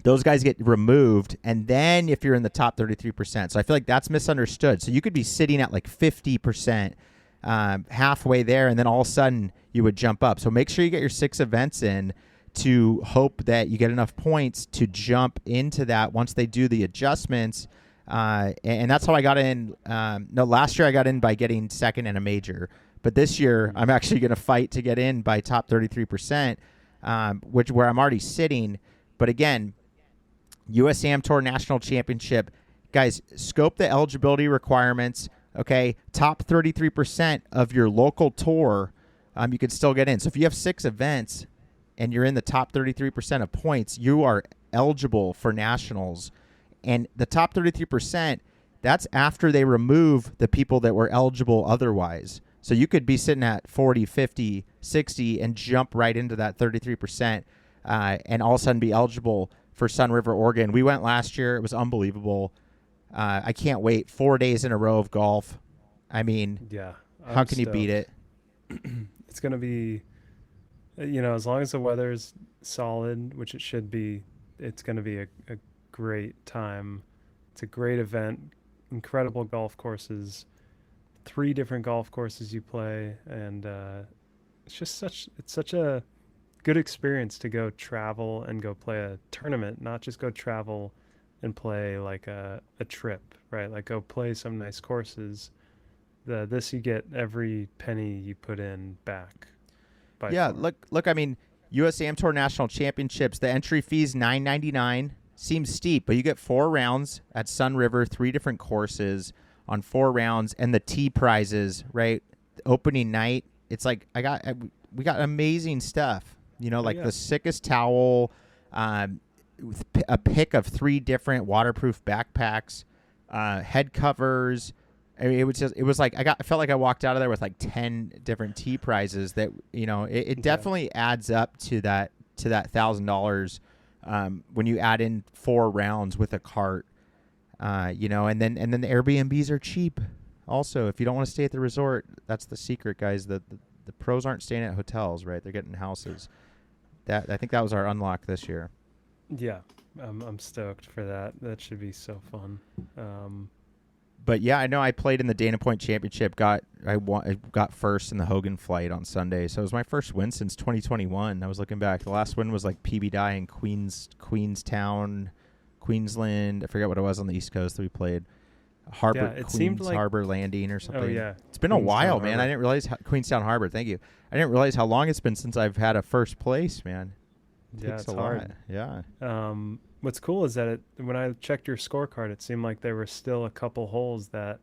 those guys get removed. And then if you're in the top 33%, so I feel like that's misunderstood. So you could be sitting at like 50%, halfway there, and then all of a sudden you would jump up. So make sure you get your 6 events in to hope that you get enough points to jump into that once they do the adjustments. And that's how I got in. No, last year I got in by getting second in a major, but this year I'm actually going to fight to get in by top 33%, where I'm already sitting. But again, US Am Tour National Championship, guys, scope the eligibility requirements. Okay, top 33% of your local tour, you can still get in. So if you have 6 events and you're in the top 33% of points, you are eligible for nationals. And the top 33%, that's after they remove the people that were eligible otherwise. So you could be sitting at 40, 50, 60 and jump right into that 33%, and all of a sudden be eligible for Sun River, Oregon. We went last year. It was unbelievable. I can't wait. 4 days in a row of golf. I mean, Yeah, how can you beat it? It's going to be, as long as the weather's solid, which it should be, it's going to be a great time. It's a great event, incredible golf courses, 3 different golf courses you play, and it's such a good experience to go travel and go play a tournament, not just go travel and play like a trip, right? Like go play some nice courses. This you get every penny you put in back. Yeah, Far. look. I mean, US Am Tour National Championships. The entry fee's $9.99. Seems steep, but you get 4 rounds at Sun River, 3 different courses on 4 rounds, and the tee prizes. Right, opening night. It's like we got amazing stuff. The sickest towel, a pick of 3 different waterproof backpacks, head covers. I mean, it was like I felt like I walked out of there with like 10 different tee prizes that, it definitely adds up to that $1,000, when you add in 4 rounds with a cart, and then the Airbnbs are cheap. Also, if you don't want to stay at the resort, that's the secret, guys. The pros aren't staying at hotels, right? They're getting houses. I think that was our unlock this year. Yeah, I'm stoked for that. That should be so fun. But yeah, I know I played in the Dana Point Championship. I got first in the Hogan Flight on Sunday, so it was my first win since 2021. I was looking back. The last win was like PB Dye in Queenstown, Queensland. I forget what it was on the East Coast that we played. Queens like Harbor Landing or something. Oh yeah, it's been a while, Harbor. man. I didn't realize Queenstown Harbor. Thank you. I didn't realize how long it's been since I've had a first place, man. It's hard. Yeah. What's cool is that when I checked your scorecard, it seemed like there were still a couple holes that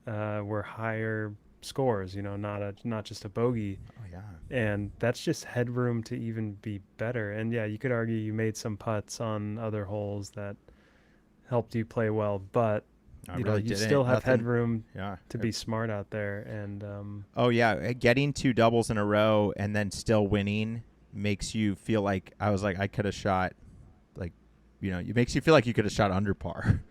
were higher scores. Not just a bogey. Oh yeah. And that's just headroom to even be better. And yeah, you could argue you made some putts on other holes that helped you play well, but you still have headroom to be smart out there. And oh yeah, getting 2 doubles in a row and then still winning makes you feel like I could have shot, like, it makes you feel like you could have shot under par,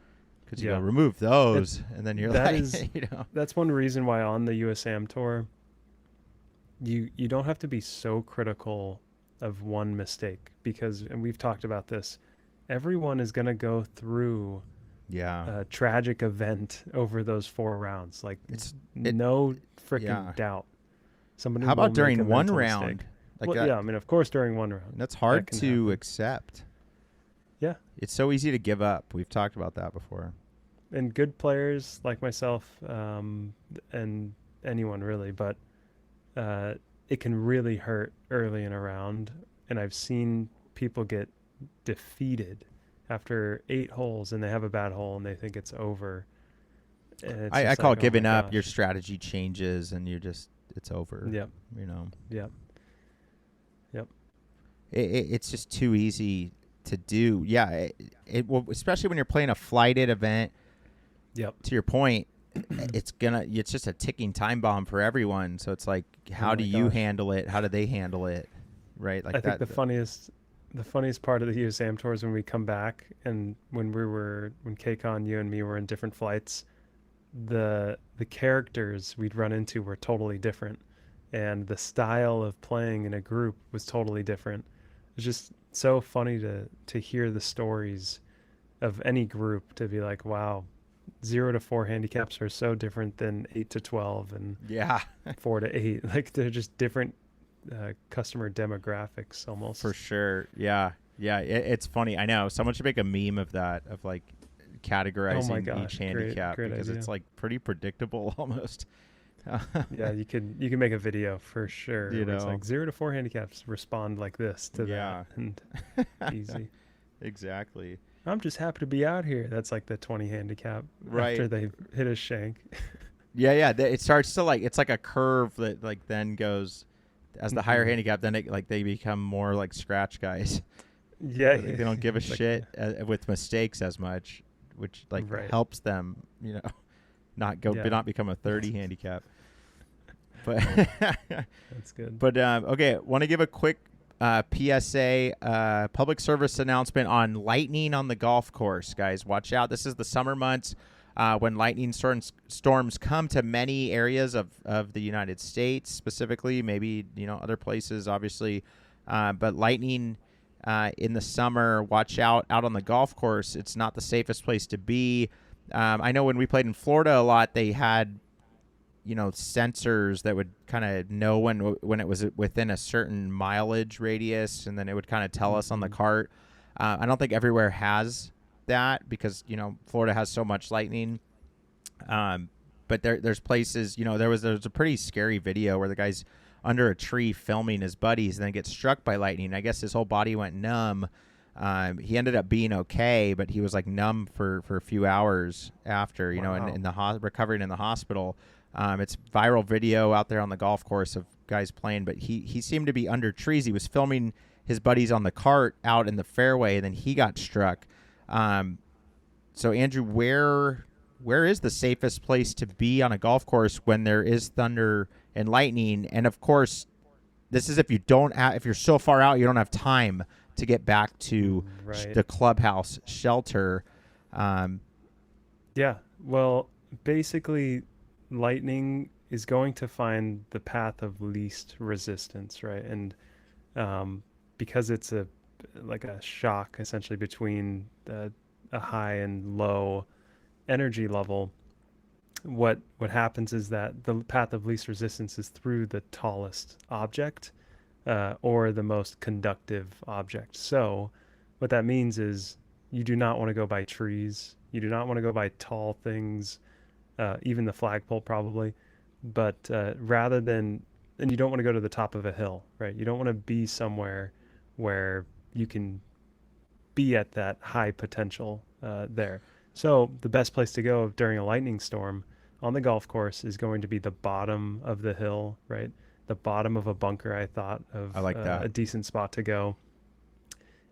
because you go remove those, and then you're that's one reason why on the USAM Tour you don't have to be so critical of one mistake, because, and we've talked about this, everyone is going to go through a tragic event over those 4 rounds. Like, no freaking doubt. Somebody. How about during one round? Like I mean, of course, during one round. That's hard to accept. Yeah. It's so easy to give up. We've talked about that before. And good players like myself, and anyone really, but it can really hurt early in a round. And I've seen people get defeated after 8 holes, and they have a bad hole and they think it's over. I call it giving up. Your strategy changes and it's over. Yep. Yep. It's just too easy to do. Yeah, it will, especially when you're playing a flighted event. Yep. To your point, it's just a ticking time bomb for everyone. So it's like, how do you handle it? How do they handle it? Right? Like, I think the funniest part of the USAM Tour is when we come back, and when KCON, you and me were in different flights, the characters we'd run into were totally different, and the style of playing in a group was totally different. It's just so funny to hear the stories of any group, to be like, wow, 0 to 4 handicaps are so different than 8 to 12 and Yeah, 4 to 8. Like they're just different customer demographics for almost. sure. Yeah, yeah. It's funny. I know someone should make a meme of that, of like Oh my categorizing each gosh, handicap, great because it's idea. like pretty predictable almost. Yeah, you could make a video for sure You where it's know. like 0 to 4 handicaps respond like this to that, Yeah. and easy. Exactly. I'm just happy to be out here. That's like the 20 handicap Right. after they hit a shank. Yeah, yeah. It starts to like, it's like a curve that like then goes, as the higher Hmm. handicap, then it like they become more like scratch guys. Yeah, Like they don't give a it's like shit with mistakes as much, which like right. helps them, Yeah, not become a 30 handicap. But that's good. but okay, want to give a quick PSA, public service announcement on lightning on the golf course, guys. Watch out. This is the summer months when lightning storms come to many areas of the United States, specifically, maybe other places, obviously, but lightning. In the summer, watch out on the golf course. It's not the safest place to be. I know when we played in Florida a lot, they had sensors that would kind of know when it was within a certain mileage radius, and then it would kind of tell us on the Hmm. cart. I don't think everywhere has that because Florida has so much lightning. But there's places. There was a pretty scary video where the guy's under a tree filming his buddies and then gets struck by lightning. I guess his whole body went numb. He ended up being okay, but he was like numb for a few hours after, Wow. in the recovering in the hospital. It's viral video out there on the golf course of guys playing, but he seemed to be under trees. He was filming his buddies on the cart out in the fairway, and then he got struck. So Andrew, where is the safest place to be on a golf course when there is thunder and lightning? And of course, this is if if you're so far out you don't have time to get back to Right. the clubhouse shelter. Um, Yeah. Well, basically, lightning is going to find the path of least resistance, right? And um, because it's like a shock essentially between a high and low energy level, what happens is that the path of least resistance is through the tallest object, or the most conductive object. So what that means is you do not want to go by trees. You do not want to go by tall things, even the flagpole probably. But rather than, and you don't want to go to the top of a hill, right? You don't want to be somewhere where you can be at that high potential there. So the best place to go during a lightning storm on the golf course is going to be the bottom of the hill, right? The bottom of a bunker, I thought of I like that. a decent spot to go.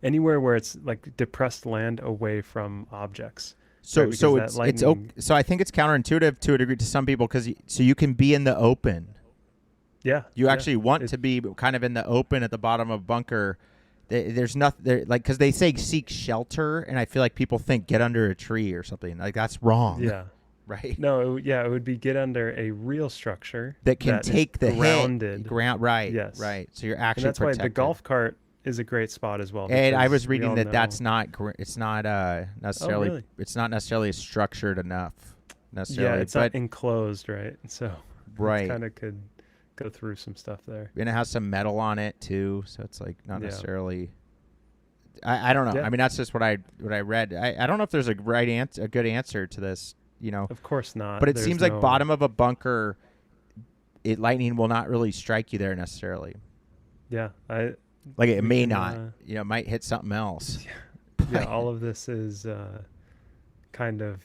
Anywhere where it's like depressed land away from objects, right? So Because so that it's lightning, so I think it's counterintuitive to a degree to some people because so you can be in the open. yeah, You yeah, actually want it, to be kind of in the open at the bottom of a bunker. There's nothing there, like because they say seek shelter, and I feel like people think get under a tree or something. Like that's wrong, yeah. right? No, yeah, it would be get under a real structure That can that is take the hit. grounded. Ground, right, Yes. right. So you're And actually that's why the protected. golf cart is a great spot as well, And I because was we reading all that know. it's not Oh, necessarily really? it's not necessarily structured enough Yeah, necessarily, it's not but enclosed, right? So it's right. kind of could go through some stuff there. And it has some metal on it too, so it's like not Yeah. necessarily. I don't know. Yeah. I mean, that's just what I read. I don't know if there's a a good answer to this, Of course not. but it There's seems like no. bottom of a bunker, lightning will not really strike you there necessarily. Yeah. I. Like it We may can. not. It might hit something else. Yeah. All of this is kind of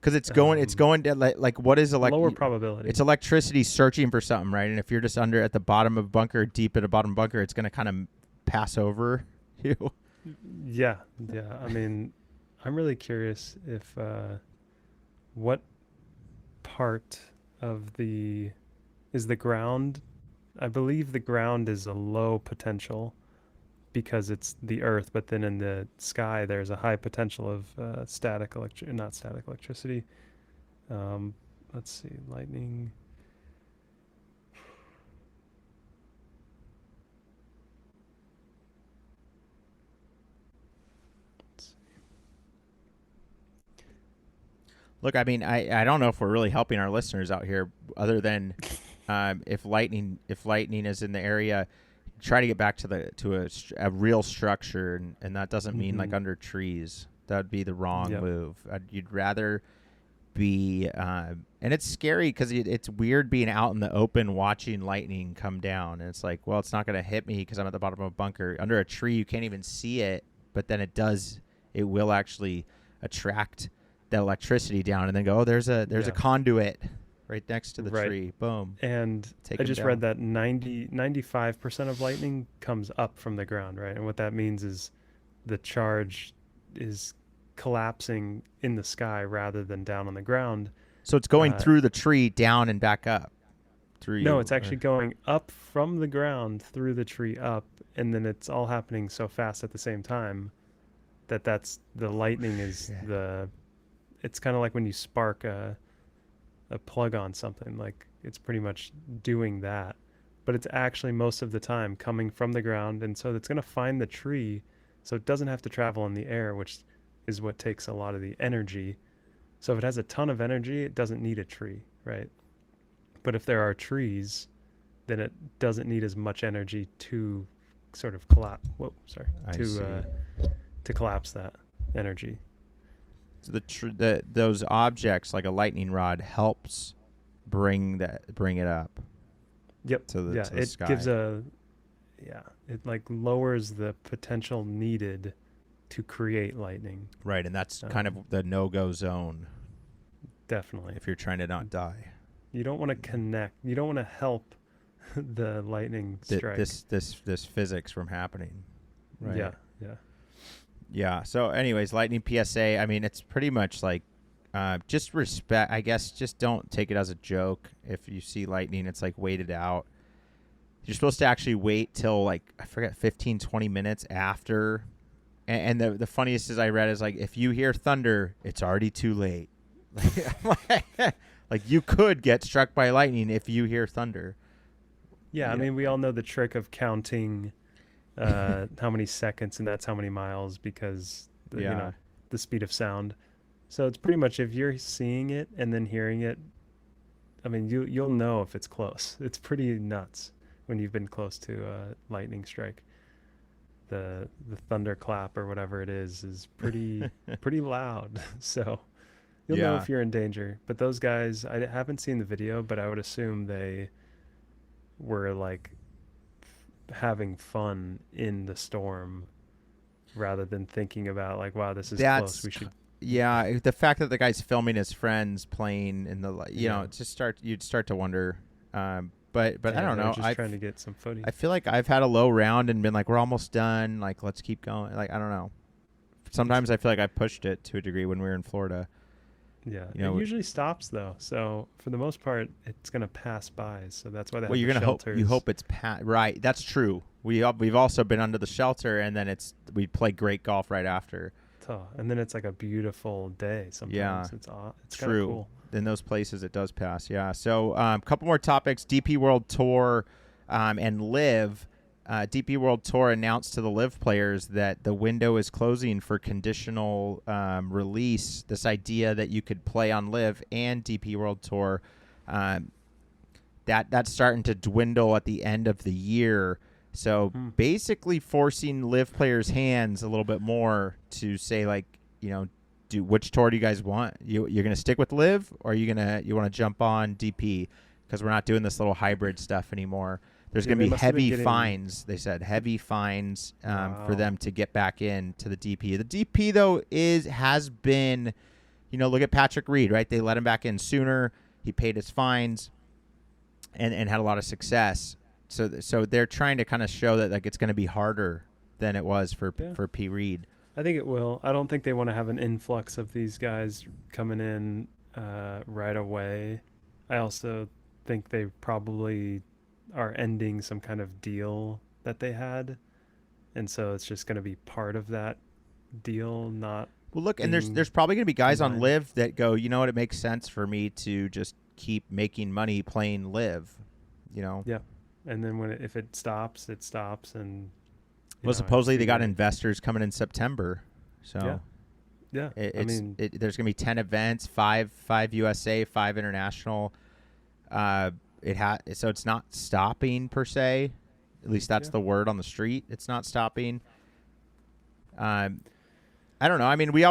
Because it's going to like what is lower probability. it's electricity searching for something, right? And if you're just under at the bottom of a bunker, deep at a bottom bunker, it's going to kind of pass over you. Yeah. Yeah. I mean, I'm really curious if what part of the is the ground. I believe the ground is a low potential because it's the earth, but then in the sky there's a high potential of not static electricity. Um, let's see, lightning. Look, I mean, I don't know if we're really helping our listeners out here, other than if lightning is in the area, try to get back to a real structure, and that doesn't mean like under trees. That'd be the wrong Yep. move. You'd rather be, and it's scary because it's weird being out in the open watching lightning come down, and it's like, well, it's not going to hit me because I'm at the bottom of a bunker. Under a tree, you can't even see it, but then it does. It will actually attract that electricity down, and then go, oh, there's a conduit right next to the Right. tree. Boom. And Take I 'em just down. read that 95% of lightning comes up from the ground, right? And what that means is the charge is collapsing in the sky rather than down on the ground. So it's going Uh, through the tree, down and back up through you. no, it's actually going up from the ground through the tree up, and then it's all happening so fast at the same time that that's the lightning is Shit. the. It's kind of like when you spark a plug on something, like it's pretty much doing that, but it's actually most of the time coming from the ground, and so it's going to find the tree, so it doesn't have to travel in the air, which is what takes a lot of the energy. So if it has a ton of energy, it doesn't need a tree, right? But if there are trees, then it doesn't need as much energy to sort of collapse. Whoa, sorry, I see. To collapse that energy. So those objects like a lightning rod helps bring it up Yep. to the Yeah, to the it sky. gives it like lowers the potential needed to create lightning. Right, and that's kind of the no-go zone Definitely. if you're trying to not die. You don't want to connect. You don't want to help the lightning strike. This physics from happening. Right. Yeah. Yeah. Yeah. So, anyways, lightning PSA. I mean, it's pretty much like just respect. I guess just don't take it as a joke. If you see lightning, it's like wait it out. You're supposed to actually wait till like I forget 15, 20 minutes after. And the funniest is I read is like if you hear thunder, it's already too late. Like you could get struck by lightning if you hear thunder. Yeah. I mean, we all know the trick of counting how many seconds, and that's how many miles, because you know the speed of sound. So it's pretty much if you're seeing it and then hearing it, I mean you'll know if it's close. It's pretty nuts when you've been close to a lightning strike. The thunderclap or whatever it is pretty pretty loud. So you'll know if you're in danger. But those guys, I haven't seen the video, but I would assume they were like having fun in the storm rather than thinking about like, wow, this is close. We should. Yeah, the fact that the guy's filming his friends playing in the, you'd start to wonder. But I don't know. Just trying to get some footage. I feel like I've had a low round and been like, we're almost done. Like, let's keep going. Like, I don't know. Sometimes I feel like I pushed it to a degree when we were in Florida. Yeah, it usually stops though. So for the most part, it's gonna pass by. So that's why they have you're the gonna shelters. you hope it's right. That's true. We've also been under the shelter, and then we play great golf right after. And then it's like a beautiful day. Sometimes yeah, it's true. Cool. In those places, it does pass. Yeah. So a couple more topics: DP World Tour and Live. DP World Tour announced to the Live players that the window is closing for conditional release. This idea that you could play on Live and DP World Tour, that's starting to dwindle at the end of the year. So basically forcing Live players' hands a little bit more to say, like, which tour do you guys want? You're going to stick with Live, or you want to jump on DP? Because we're not doing this little hybrid stuff anymore. There's going to be heavy fines. They said heavy fines for them to get back into the DP. The DP though has been, look at Patrick Reed, right? They let him back in sooner. He paid his fines, and had a lot of success. So they're trying to kind of show that like it's going to be harder than it was for P. Reed. I think it will. I don't think they want to have an influx of these guys coming in right away. I also think they probably are ending some kind of deal that they had, and so it's just going to be part of that deal, not Well, look, and being there's probably going to be guys on combined. Live that go, you know what, it makes sense for me to just keep making money playing Live, you know. Yeah, and then if it stops, it stops, and Well, it's supposedly they got either investors coming in September, yeah, so yeah. I it's mean, there's going to be 10 events, five USA, 5 international. So it's not stopping per se. At least that's yeah, the word on the street. It's not stopping. I don't know. I mean, we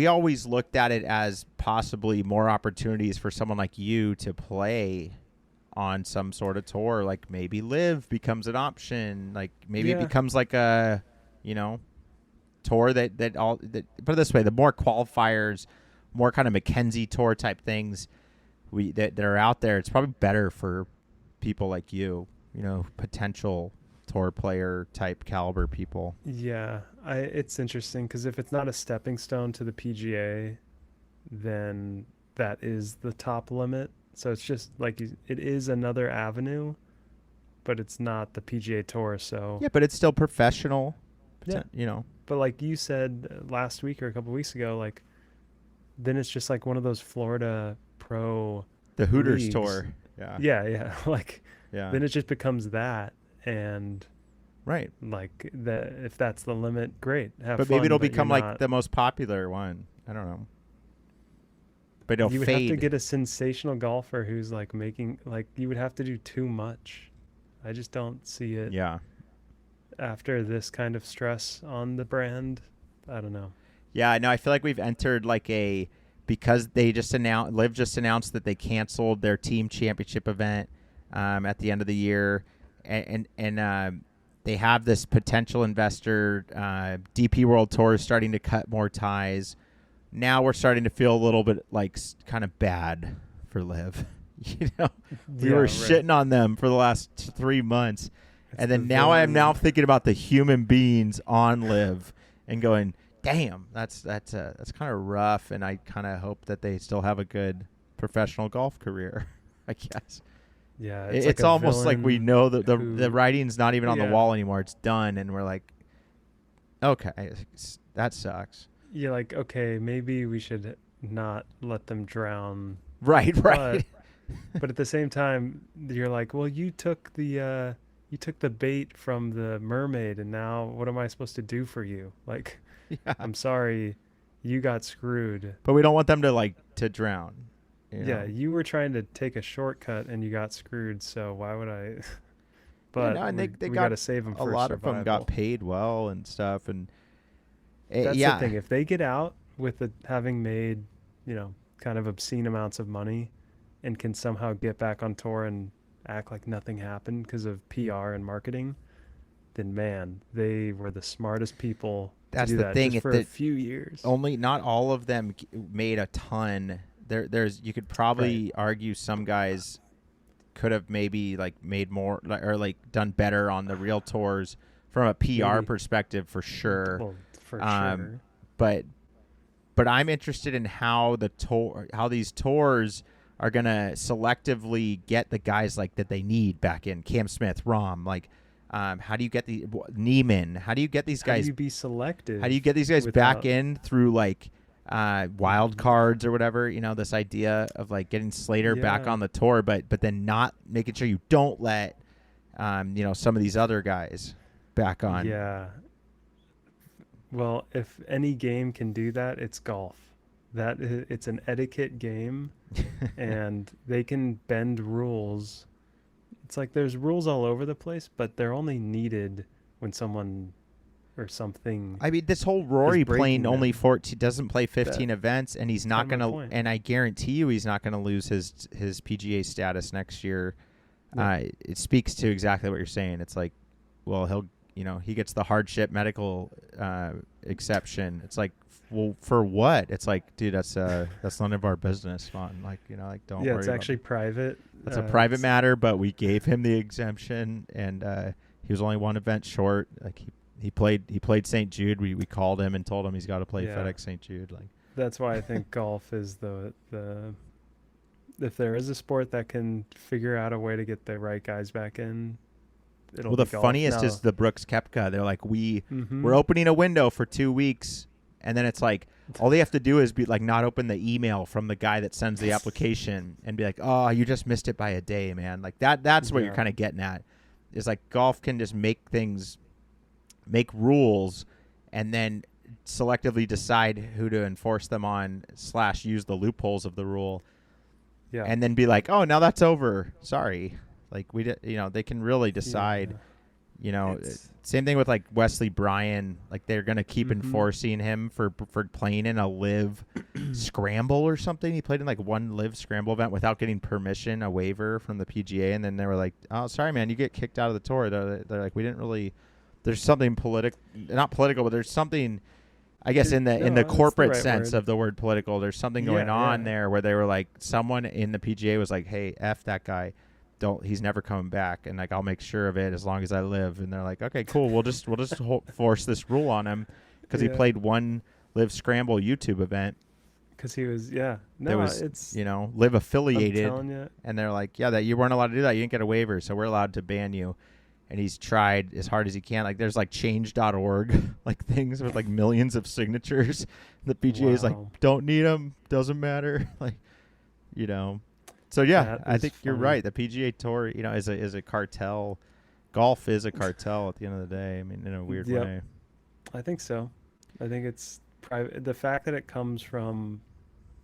always looked at it as possibly more opportunities for someone like you to play on some sort of tour. Like maybe Live becomes an option. Like maybe it yeah, becomes like a, tour that put it this way, the more qualifiers, more kind of Mackenzie tour type things that are out there, it's probably better for people like you, potential tour player type caliber people. yeah. It's interesting because if it's not a stepping stone to the PGA, then that is the top limit. So it's just like it is another avenue, but it's not the PGA Tour. So Yeah, but it's still professional. yeah, You know, but like you said last week or a couple weeks ago, like then it's just like one of those Florida pro the Hooters leagues. tour. Yeah, Yeah, yeah. Like yeah, then it just becomes that, and right. like that if that's the limit, great, have But fun. maybe it'll But you're become like not. the most popular one. I don't know. But it'll You would have to fade. get a sensational golfer who's like making like you would have to do too much. I just don't see it Yeah. after this kind of stress on the brand. I don't know. Yeah, I know. I feel like we've entered like because they just announced, Liv just announced that they canceled their team championship event at the end of the year, and they have this potential investor. DP World Tour is starting to cut more ties. Now we're starting to feel a little bit like kind of bad for Liv. We Yeah, were right. shitting on them for the last 3 months, It's and the then now I am now villain. thinking about the human beings on Liv and going, damn, that's kind of rough, and I kind of hope that they still have a good professional golf career. I guess Yeah, it's like it's a almost like we villain know that the who writing's not even on the yeah. wall anymore. It's done, and we're like, okay, that sucks. You're like, okay, maybe we should not let them drown. Right, But right. but at the same time, you're like, well, you took the bait from the mermaid, and now what am I supposed to do for you? Like, Yeah, I'm sorry, you got screwed. but we don't want them to drown. You Yeah, know. you were trying to take a shortcut and you got screwed. So why would I? Yeah, But no, and they we got got to save them a for lot of them got survival. paid well and stuff, and That's the yeah, thing. If they get out with having made, kind of obscene amounts of money, and can somehow get back on tour and act like nothing happened because of PR and marketing, then man, they were the smartest people to that's do the that thing. just If for a the few years. only not all of them made a ton. There's you could Right. probably argue some guys could have maybe like made more or like done better on the real tours from a PR Maybe. perspective for sure. Well, for Um, sure. but I'm interested in how these tours are gonna selectively get the guys like that they need back in. Cam Smith, Rom, like how do you get the Neiman? How do you get these How do guys? you be selective How do you get these guys back without? in through like wild cards or whatever? This idea of like getting Slater back Yeah. on the tour, but then not making sure you don't let some of these other guys back on. Yeah. Well, if any game can do that, it's golf. It's an etiquette game, and they can bend rules. It's like there's rules all over the place, but they're only needed when someone or something I mean, this whole is Rory playing breaking only them. 14 doesn't play That 15 events, and he's not kind of my gonna. point. And I guarantee you, he's not gonna lose his PGA status next year. Yeah. It speaks to exactly what you're saying. It's like, well, he gets the hardship medical exception. It's like, well, for what? It's like, dude, that's none of our business, man. Like, don't Yeah, worry it's about actually it. private. That's a private It's matter, but we gave him the exemption, and he was only one event short. Like he played St. Jude. We called him and told him he's got to play yeah. FedEx St. Jude. Like, That's why I think golf is the if there is a sport that can figure out a way to get the right guys back in, it'll well, be the golf. funniest Now, is the Brooks Koepka. They're like, we're mm-hmm. opening a window for 2 weeks, and then it's like, all they have to do is be like not open the email from the guy that sends the application and be like, oh, you just missed it by a day, man. Like that's what you're kind of getting at. Is like golf can just make rules and then selectively decide who to enforce them on / use the loopholes of the rule. Yeah. And then be like, oh, now that's over. Sorry. Like they can really decide, same thing with like Wesley Bryan, like they're going to keep enforcing him for playing in a live scramble or something. He played in like one live scramble event without getting permission, a waiver from the PGA. And then they were like, oh, sorry, man, you get kicked out of the tour. They're like, we didn't really, there's something not political, but there's something, I guess in the corporate sense of the word political, there's something going on there where they were like, someone in the PGA was like, hey, F that guy. He's never coming back, and like I'll make sure of it as long as I live. And they're like, okay, cool, we'll just force this rule on him because he played one live scramble YouTube event because he was it's live affiliated, and they're like, that you weren't allowed to do that, you didn't get a waiver, so we're allowed to ban you. And he's tried as hard as he can. Like there's like change.org like things with like millions of signatures. The PGA is like, don't need them, doesn't matter. like So I think you're right. The PGA Tour, is a cartel. Golf is a cartel at the end of the day. I mean, in a weird way. I think so. I think it's private. The fact that it comes from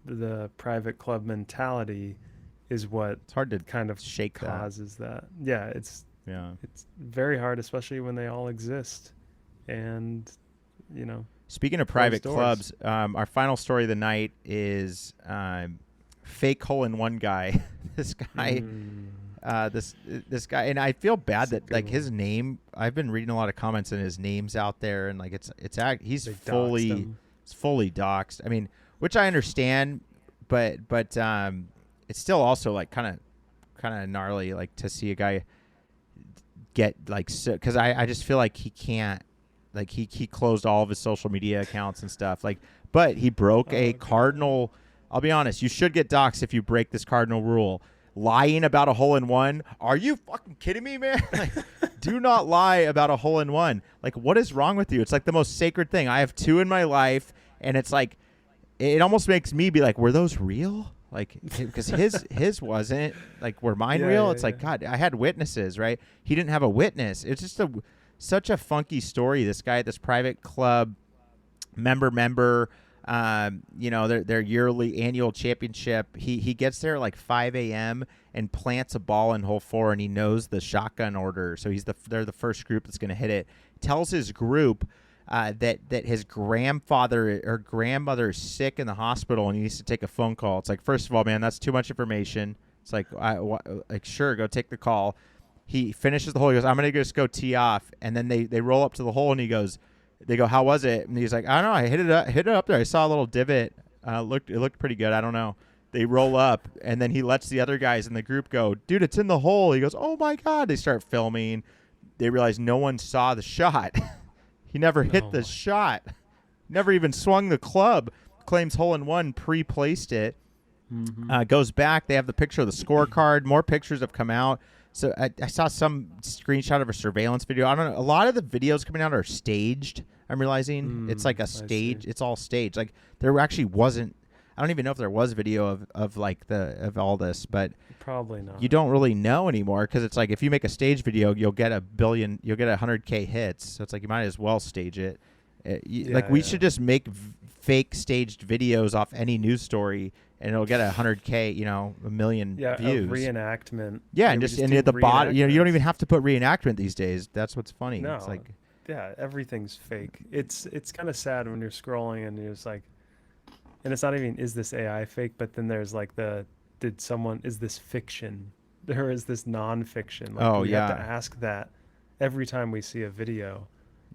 the private club mentality is what it's hard to kind of shake causes that. Yeah, it's very hard, especially when they all exist. And speaking of private clubs, our final story of the night is fake hole-in-one guy. This guy, this guy, and I feel bad that like his name. I've been reading a lot of comments and his name's out there, and like he's fully doxed. I mean, which I understand, but it's still also like kind of gnarly, like to see a guy get like because I just feel like he can't, like he closed all of his social media accounts and stuff, like, but he broke a cardinal. I'll be honest, you should get doxxed if you break this cardinal rule. Lying about a hole-in-one? Are you fucking kidding me, man? Like, do not lie about a hole-in-one. Like, what is wrong with you? It's like the most sacred thing. I have 2 in my life, and it's like, it almost makes me be like, were those real? Like, because his wasn't. Like, were mine real? It's like, God, I had witnesses, right? He didn't have a witness. It's just such a funky story. This guy at this private club, member, their yearly annual championship. He gets there at like 5 a.m. and plants a ball in hole 4, and he knows the shotgun order. So they're the first group that's going to hit it. Tells his group that his grandfather or grandmother is sick in the hospital and he needs to take a phone call. It's like, first of all, man, that's too much information. It's like, sure, go take the call. He finishes the hole. He goes, I'm going to just go tee off. And then they roll up to the hole, and they go, how was it? And he's like, I don't know. I hit it up there. I saw a little divot. It looked pretty good. I don't know. They roll up, and then he lets the other guys in the group go, dude, it's in the hole. He goes, oh, my God. They start filming. They realize no one saw the shot. He never hit the shot. Never even swung the club. Claims hole-in-one, pre-placed it. Goes back. They have the picture of the scorecard. More pictures have come out. So I saw some screenshot of a surveillance video. I don't know. A lot of the videos coming out are staged. I'm realizing it's like a stage. It's all staged. Like there actually wasn't. I don't even know if there was video of all this, but probably not. You don't really know anymore because it's like if you make a stage video, you'll get 100K hits. So it's like you might as well stage it. We should just make fake staged videos off any news story, and it'll get 100K, a million views. A reenactment. Yeah, and at the bottom, you don't even have to put reenactment these days. That's what's funny. No, it's like, everything's fake. It's kind of sad when you're scrolling and you're just like, and it's not even, is this AI fake? But then there's like is this fiction? Or is this nonfiction? Like, we have to ask that every time we see a video.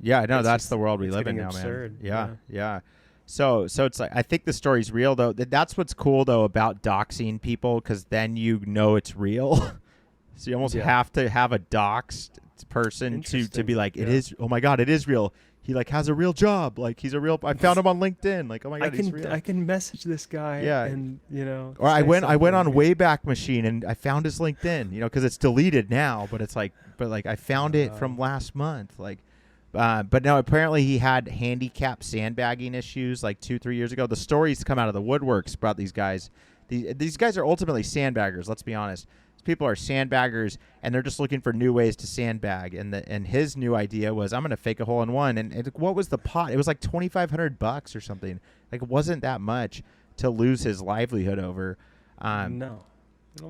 Yeah, no, that's the world we live in now, absurd. Man. Yeah. So it's like, I think the story's real though. That's what's cool though about doxing people, because then you know it's real. So you almost have to have a doxed person to be like, it is. Oh my God, it is real. He like has a real job. Like he's a real. I found him on LinkedIn. Like, oh my God, he's real. I can message this guy. Yeah, and Or I went on Wayback Machine and I found his LinkedIn. Because it's deleted now, but it's like, I found it from last month. Like, But no, apparently he had handicap sandbagging issues like 2-3 years ago. The stories come out of the woodworks about these guys. These guys are ultimately sandbaggers. Let's be honest. These people are sandbaggers, and they're just looking for new ways to sandbag. And his new idea was, I'm going to fake a hole in one. And what was the pot? It was like $2,500 or something. Like, it wasn't that much to lose his livelihood over. No.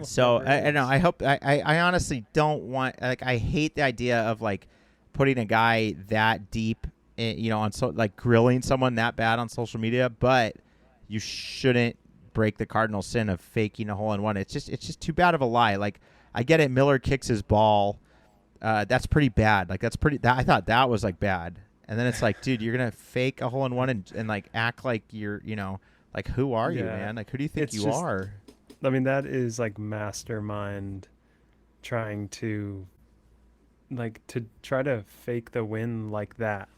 So I know. I hope. I honestly don't want. Like, I hate the idea of like putting a guy that deep, on like grilling someone that bad on social media. But you shouldn't break the cardinal sin of faking a hole in one. It's just too bad of a lie. Like, I get it. Miller kicks his ball. That's pretty bad. Like, I thought that was like bad. And then it's like, dude, you're gonna fake a hole in one and like act like you're, like, who are you, man? Like, who do you think you are? I mean, that is like mastermind trying to try to fake the win like that.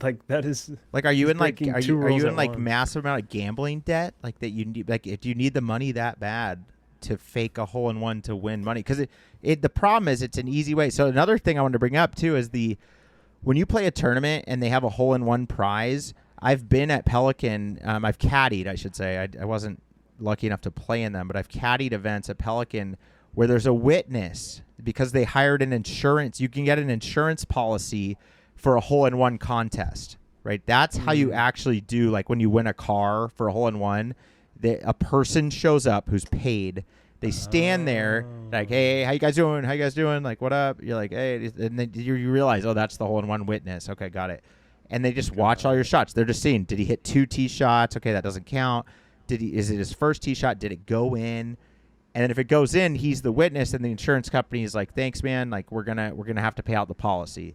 Like, that is like, are you in like breaking are two you rules in at like once. massive amount of gambling debt? Like, that you need, like, do you need the money that bad to fake a hole in one to win money? Because the problem is it's an easy way. So another thing I wanted to bring up too is when you play a tournament and they have a hole in one prize. I've been at Pelican. I've caddied, I should say. I wasn't lucky enough to play in them, but I've caddied events at Pelican where there's a witness because they hired an insurance. You can get an insurance policy for a hole-in-one contest, right? That's how you actually do, like, when you win a car for a hole-in-one, a person shows up who's paid. They stand there like, hey, how you guys doing? How you guys doing? Like, what up? You're like, hey, and then you realize, oh, that's the hole-in-one witness. Okay, got it. And they just watch all your shots. They're just seeing, did he hit 2 tee shots? Okay, that doesn't count. Is it his first tee shot? Did it go in? And then if it goes in, he's the witness, and the insurance company is like, thanks, man. Like, we're gonna have to pay out the policy.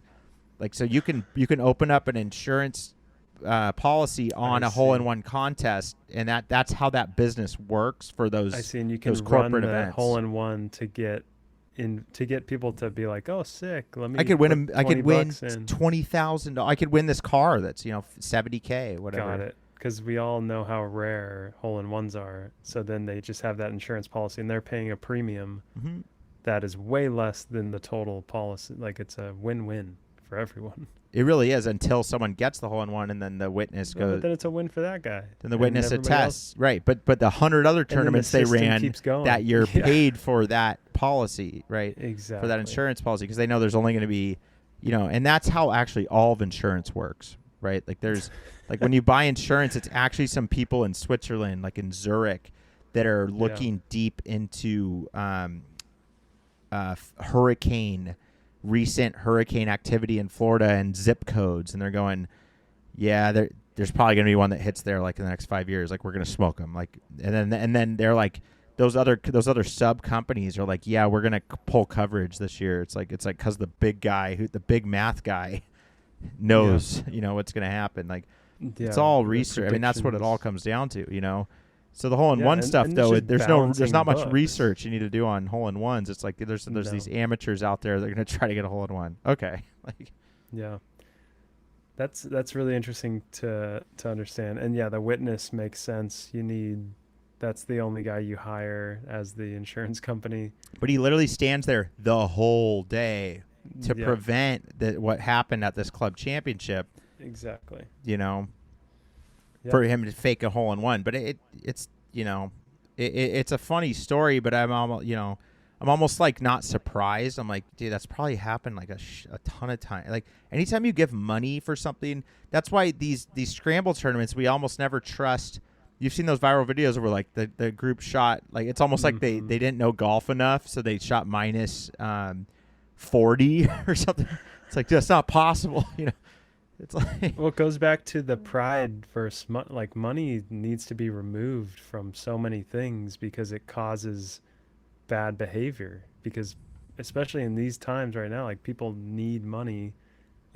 Like, so you can open up an insurance policy on a hole-in-one contest, and that's how that business works for those. I see, and you can those run corporate the events. hole-in-one to get people to be like, oh, sick. Let me. I could win. I could win $20 $20,000. I could win this car that's $70K, whatever. Got it. Because we all know how rare hole-in-ones are. So then they just have that insurance policy, and they're paying a premium that is way less than the total policy. Like, it's a win-win for everyone. It really is, until someone gets the hole-in-one, and then the witness goes. But then it's a win for that guy. Then the witness attests, right? But the 100 other tournaments they ran that year paid for that policy, right? Exactly. For that insurance policy, because they know there's only going to be, and that's how actually all of insurance works, right? Like, there's like, when you buy insurance, it's actually some people in Switzerland, like in Zurich, that are looking deep into recent hurricane activity in Florida and zip codes, and they're going, there's probably going to be one that hits there like in the next 5 years. Like, we're going to smoke them. Like, and then they're like, those other sub companies are like, yeah, we're going to pull coverage this year. It's like because the big guy, the big math guy, knows what's going to happen. Like, it's all research. I mean, that's what it all comes down to. So the hole-in-one stuff, though, there's not much research you need to do on hole-in-ones. It's like there's these amateurs out there that are going to try to get a hole-in-one. Okay, like, yeah, that's really interesting to understand. And yeah, the witness makes sense. That's the only guy you hire as the insurance company. But he literally stands there the whole day to prevent what happened at this club championship. Exactly. For him to fake a hole-in-one. But it's it's a funny story, but I'm almost like not surprised. I'm like, dude, that's probably happened like a ton of times. Like, anytime you give money for something, that's why these scramble tournaments, we almost never trust. You've seen those viral videos where like the group shot, like, it's almost like they didn't know golf enough, so they shot minus 40 or something. It's like, that's not possible. It's like, well, it goes back to the pride versus like, money needs to be removed from so many things because it causes bad behavior. Because especially in these times right now, like, people need money,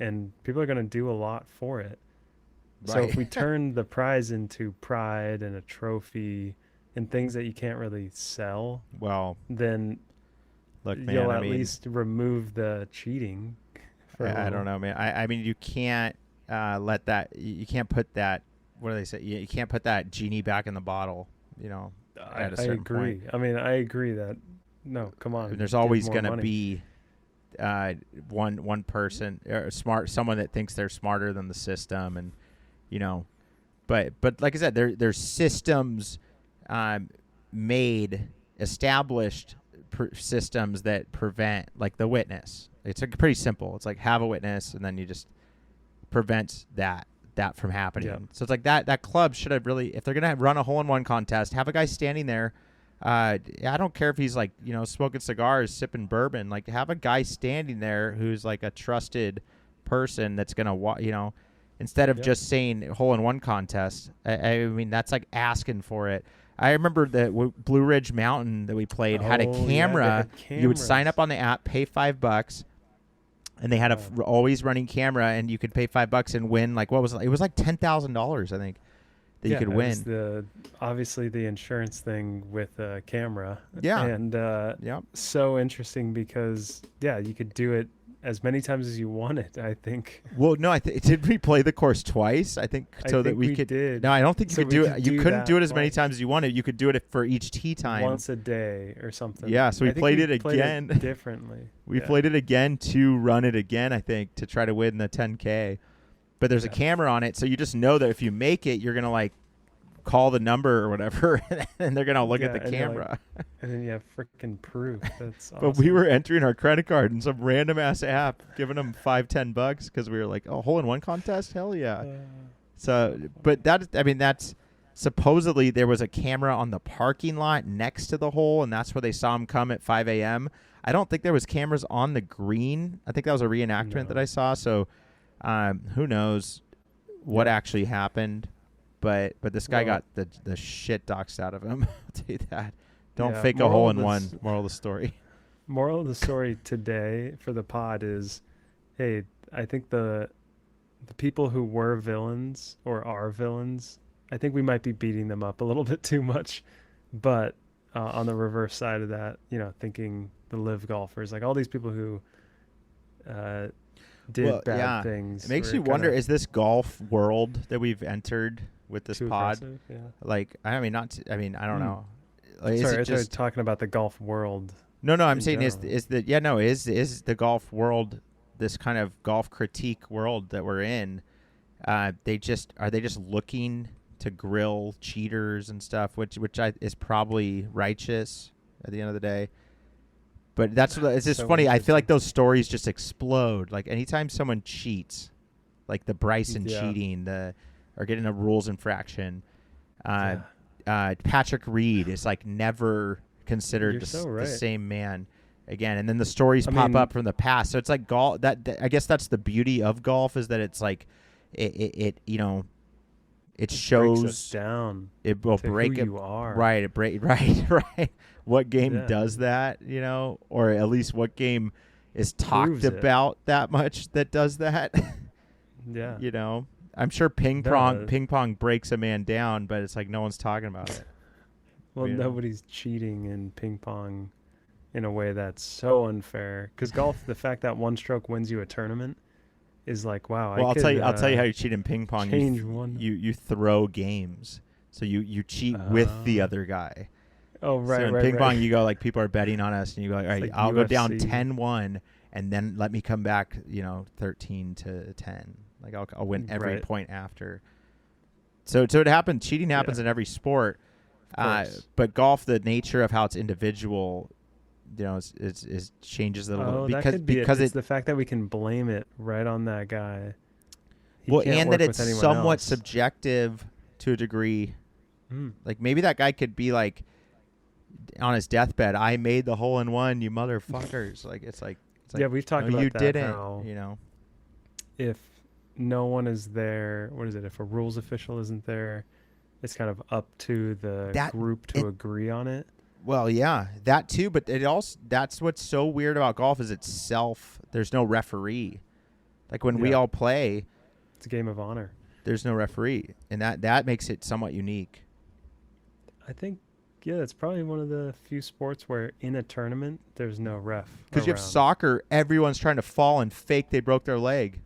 and people are going to do a lot for it. Right. So if we turn the prize into pride and a trophy and things that you can't really sell, well, then look, man, you'll at least remove the cheating. I don't know, man. I mean, you can't let that. You can't put that. What do they say? You can't put that genie back in the bottle. At a certain agree. point. I mean, I agree that. No, come on. There's always going to be. one person or someone that thinks they're smarter than the system, and you know, but like I said, there's systems established systems that prevent, like the witness. It's like pretty simple. It's like have a witness, and then you just prevent that from happening. Yeah. So it's like that club should have really, if they're gonna run a hole-in-one contest, have a guy standing there. I don't care if he's like, you know, smoking cigars, sipping bourbon. Like, have a guy standing there who's like a trusted person that's gonna, you know, instead of just saying hole-in-one contest. I mean, that's like asking for it. I remember that Blue Ridge Mountain that we played had a camera. You would sign up on the app, pay $5, and they had a always running camera, and you could pay $5 and win. Like, what was it? It was like $10,000, I think, that you could win. Was obviously the insurance thing with a camera. Yeah. And so interesting because you could do it as many times as you wanted, I think. Well, no, did we play the course twice? I think that we could. Did. No, I don't think you could do it. You couldn't do it as many times as you wanted. You could do it for each tee time. Once a day or something. Yeah, so we played it again. Differently. We played it again to run it again, I think, to try to win the 10K. But there's a camera on it, so you just know that if you make it, you're going to like call the number or whatever, and they're going to look at the camera. And then you have freaking proof. That's awesome. But we were entering our credit card in some random ass app, giving them $5-10 because we were like, oh, hole-in-one contest? Hell yeah. But that's supposedly there was a camera on the parking lot next to the hole, and that's where they saw him come at 5 a.m. I don't think there was cameras on the green. I think that was a reenactment that I saw. So who knows what actually happened. But this guy got the shit doxed out of him. I'll tell you that. Don't fake a hole-in-one. Moral of the story. Moral of the story today for the pod is, hey, I think the people who were villains or are villains, I think we might be beating them up a little bit too much. But on the reverse side of that, you know, thinking the live golfers, like all these people who did bad things. It makes you wonder, is this golf world that we've entered with this pod? Yeah. Like, I mean, I don't know. Like, sorry, I started talking about the golf world. No, I'm saying is the golf world, this kind of golf critique world that we're in, are they just looking to grill cheaters and stuff, which is probably righteous at the end of the day. But it's just funny. I feel like those stories just explode. Like anytime someone cheats, like the Bryson cheating, or getting a rules infraction, Patrick Reed is like never considered the same man again. And then the stories pop up from the past. So it's like golf. That I guess that's the beauty of golf, is that it's like it you know, it shows breaks us down. It will break who you are. Right. Right. What game does that? You know, or at least what game is talked about that much that does that? Yeah. You know. I'm sure ping pong breaks a man down, but it's like no one's talking about it. Well, nobody's cheating in ping pong in a way that's so unfair. Because golf, the fact that one stroke wins you a tournament is like, wow. Well, I'll tell you how you cheat in ping pong. You throw games, so you cheat with the other guy. Oh, right. So in ping pong, you go like, people are betting on us, and you go like, all right, like I'll go down 10-1, and then let me come back, 13-10. Like I'll win every point after. So it happens. Cheating happens in every sport. But golf, the nature of how it's individual, is changes it a little because it's the fact that we can blame it right on that guy. And that it's somewhat subjective to a degree. Like maybe that guy could be like on his deathbed, I made the hole-in-one, you motherfuckers. It's like we've talked about you that. Didn't. If no one is there, what is it? If a rules official isn't there, it's kind of up to the group to agree on it. Well, yeah, that too. But that's what's so weird about golf is there's no referee. Like when we all play, it's a game of honor. There's no referee, and that makes it somewhat unique. I think, it's probably one of the few sports where in a tournament there's no ref. Because you have soccer, everyone's trying to fall and fake they broke their leg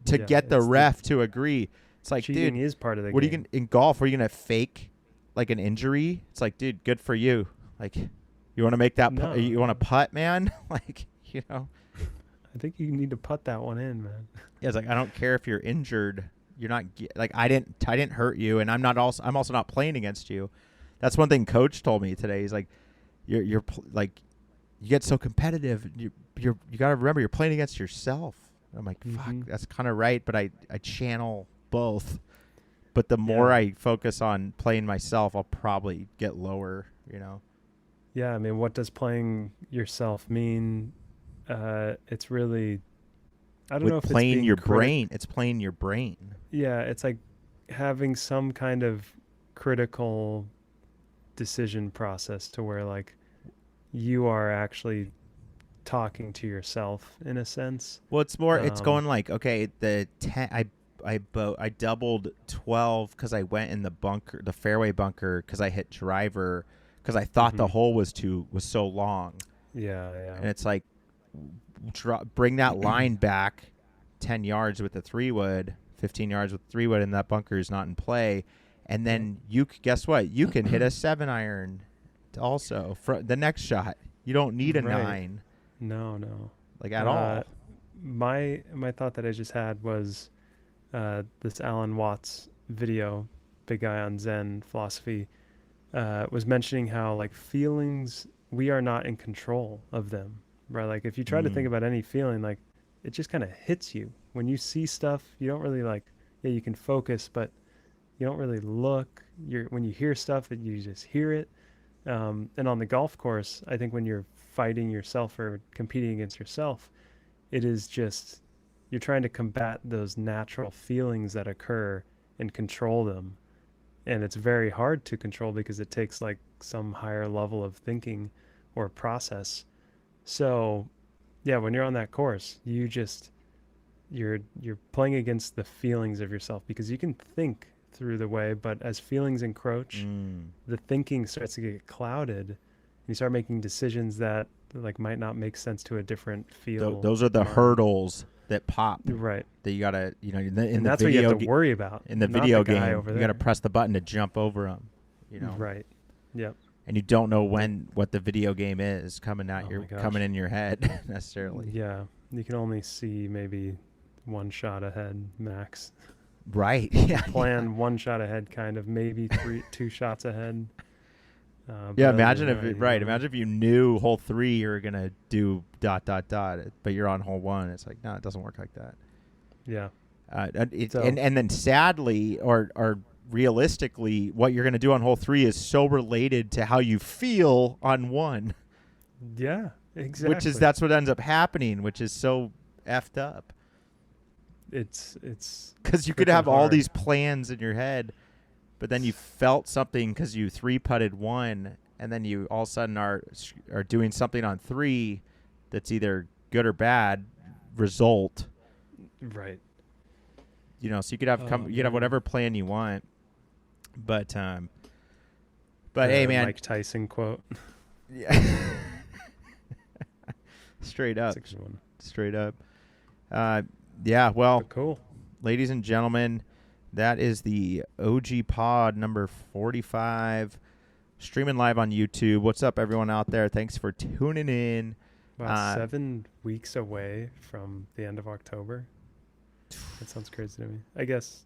to get the ref to agree. It's like, cheating dude, is part of the game. What are you in golf? Are you gonna fake like an injury? It's like, dude, good for you. Like, you want to make that? You want to putt, man? Like, I think you need to putt that one in, man. Yeah, it's like I don't care if you're injured. You're not like I didn't hurt you, and I'm also not playing against you. That's one thing Coach told me today. He's like, like, you get so competitive. You got to remember you're playing against yourself. I'm like, fuck, that's kind of right. But I channel both. But the more I focus on playing myself, I'll probably get lower. You know. Yeah, I mean, what does playing yourself mean? It's really, I don't know if it's playing being your brain. It's playing your brain. Yeah, it's like having some kind of critical decision process to where like you are actually talking to yourself in a sense. Well, it's more. It's going like, okay, the 10. I doubled 12 because I went in the bunker, the fairway bunker, because I hit driver because I thought the hole was so long. Yeah. And it's like, bring that line back 10 yards with the 3-wood, 15 yards with the 3-wood, and that bunker is not in play. And then guess what? You can hit a 7-iron also for the next shot. You don't need a 9. No. Like at all. My thought that I just had was this Alan Watts video, big guy on Zen philosophy, was mentioning how like feelings, we are not in control of them, right? Like if you try to think about any feeling, like it just kind of hits you when you see stuff. You don't really like, you can focus, but you don't really look. When you hear stuff, you just hear it. And on the golf course, I think when you're fighting yourself or competing against yourself, it is just, you're trying to combat those natural feelings that occur and control them. And it's very hard to control because it takes like some higher level of thinking or process. So yeah, when you're on that course, you're playing against the feelings of yourself, because you can think through the way, but as feelings encroach, the thinking starts to get clouded, and you start making decisions that like might not make sense to a different field. Those are the hurdles that pop. Right. That you gotta, and that's what you have to worry about. In the video game, you gotta press the button to jump over them. Right. Yep. And you don't know what the video game is coming coming in your head necessarily. Yeah, you can only see maybe one shot ahead max. Right. Yeah. Plan one shot ahead, kind of, maybe 2 shots ahead. Imagine if you knew hole 3 you were gonna do ... but you're on hole 1. It's like, no, it doesn't work like that. Yeah. And then sadly or realistically, what you're gonna do on hole 3 is so related to how you feel on 1. Yeah, exactly. That's what ends up happening, which is so effed up. It's because you could have all these plans in your head, but then you felt something because you 3-putted 1, and then you all of a sudden are doing something on 3 that's either good or bad result. Right. So you could have you could have whatever plan you want, but hey, man, Mike Tyson quote. Yeah. Straight up. That's a good one. Straight up. Yeah, well, cool. Ladies and gentlemen, that is the OG Pod number 45, streaming live on YouTube. What's up, everyone out there? Thanks for tuning in. Wow, 7 weeks away from the end of October. That sounds crazy to me. I guess.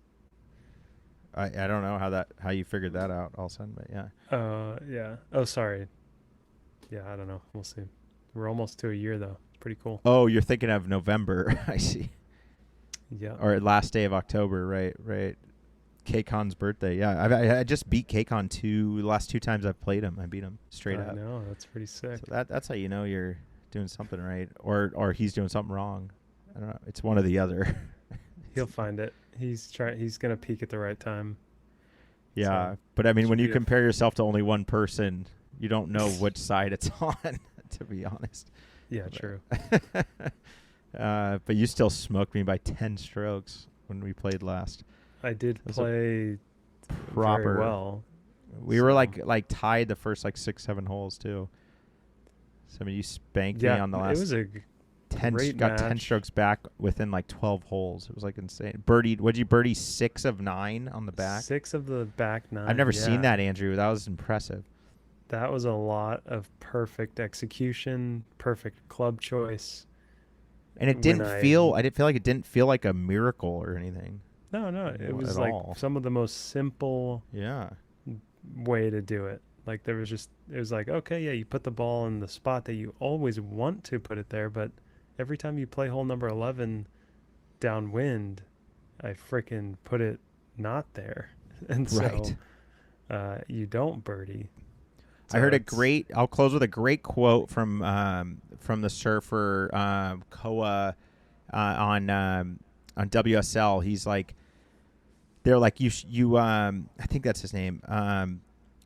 I don't know how you figured that out all of a sudden, but yeah. Yeah. Oh, sorry. Yeah, I don't know. We'll see. We're almost to a year, though. It's pretty cool. Oh, you're thinking of November. I see. Yeah. Or last day of October, right. K-Con's birthday. Yeah, I just beat K-Con the last 2 times I've played him. I beat him straight up. I know. That's pretty sick. So that's how you know you're doing something right, or he's doing something wrong. I don't know. It's one or the other. He'll find it. He's gonna peak at the right time. Yeah, so but I mean, when you compare yourself to only one person, you don't know which side it's on. To be honest. Yeah, true. But you still smoked me by 10 strokes when we played last. I did play proper very well. We were like tied the first 6-7 holes too. So I mean, you spanked me on the last. It was a 10 great got match. 10 strokes back within 12 holes. It was insane. What'd you birdie 6 of 9 on the back? 6 of the back 9. I've never seen that, Andrew. That was impressive. That was a lot of perfect execution, perfect club choice. And it when I didn't feel like it didn't feel like a miracle or anything. no, it was At like all. some of the most simple Yeah. way to do it. Like it was like, okay, yeah, you put the ball in the spot that you always want to put it there, but every time you play hole number 11 downwind, I freaking put it not there. And Right. so you don't birdie. I So heard it's I'll close with a great quote from the surfer Koa on WSL. He's like, they're like, I think that's his name.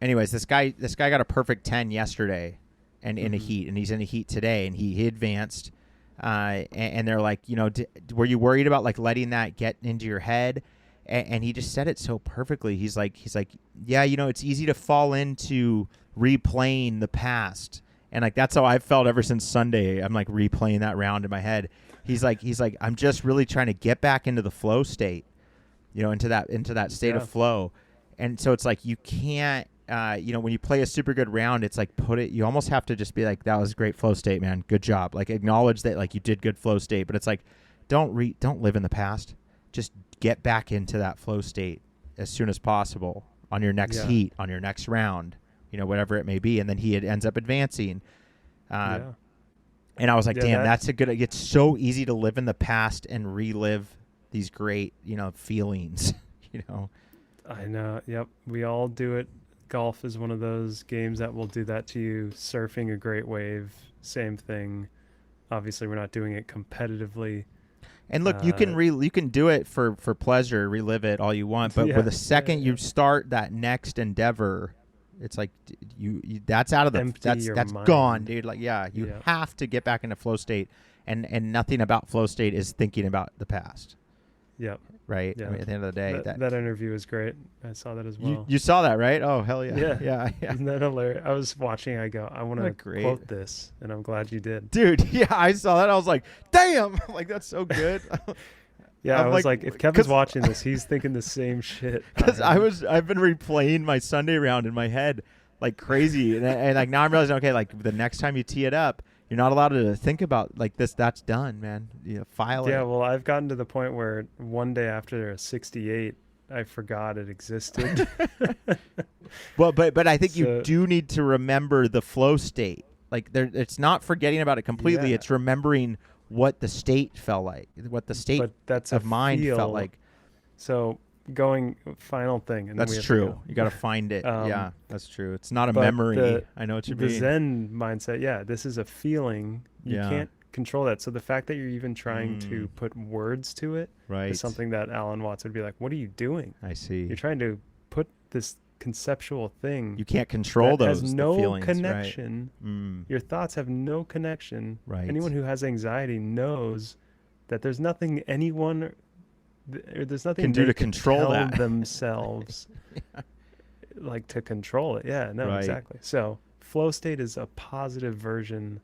Anyways, this guy got a perfect 10 yesterday, and in a heat, and he's in a heat today, and he advanced. And they're like, were you worried about like letting that get into your head? And he just said it so perfectly. He's like, yeah, it's easy to fall into replaying the past, and like that's how I've felt ever since Sunday. I'm like replaying that round in my head. He's like, I'm just really trying to get back into the flow state, into that state of flow. And so it's like you can't, when you play a super good round, it's like you almost have to just be like, that was a great flow state, man. Good job. Like acknowledge that like you did good flow state, but it's like, don't live in the past. Just get back into that flow state as soon as possible on your next heat, on your next round, whatever it may be. And then he ends up advancing. And I was like, damn, it's so easy to live in the past and relive these great, feelings, I know. Yep. We all do it. Golf is one of those games that will do that to you. Surfing a great wave, same thing. Obviously, we're not doing it competitively. And look, you can do it for pleasure, relive it all you want, but with the second you start that next endeavor, it's like you that's out of the that's mind. Gone, dude. Like you have to get back into flow state, and nothing about flow state is thinking about the past. Yep. Right. Yeah. I mean, at the end of the day, that interview was great. I saw that as well. You saw that, right? Oh hell yeah. Yeah. Isn't that hilarious? I was watching. I go, I want to quote this, and I'm glad you did, dude. Yeah, I saw that. I was like, damn, like that's so good. Yeah, I was like, if Kevin's watching this, he's thinking the same shit. Because I've been replaying my Sunday round in my head like crazy, and like now I'm realizing, okay, like the next time you tee it up, you're not allowed to think about like this. That's done, man. File it. Yeah, well, I've gotten to the point where one day after a 68, I forgot it existed. Well, but I think you do need to remember the flow state. Like it's not forgetting about it completely. It's remembering what the state felt like, what the state of mind felt like. So final thing. And that's true. You got to find it. Yeah, that's true. It's not a memory. I know what you mean. The Zen mindset, this is a feeling. You can't control that. So the fact that you're even trying to put words to it is something that Alan Watts would be like, what are you doing? I see. You're trying to put this conceptual thing. You can't control those. Has no feelings, connection. Right? Your thoughts have no connection. Right. Anyone who has anxiety knows that there's nothing there's nothing can do to control that themselves. Like to control it. Yeah, no, exactly. So flow state is a positive version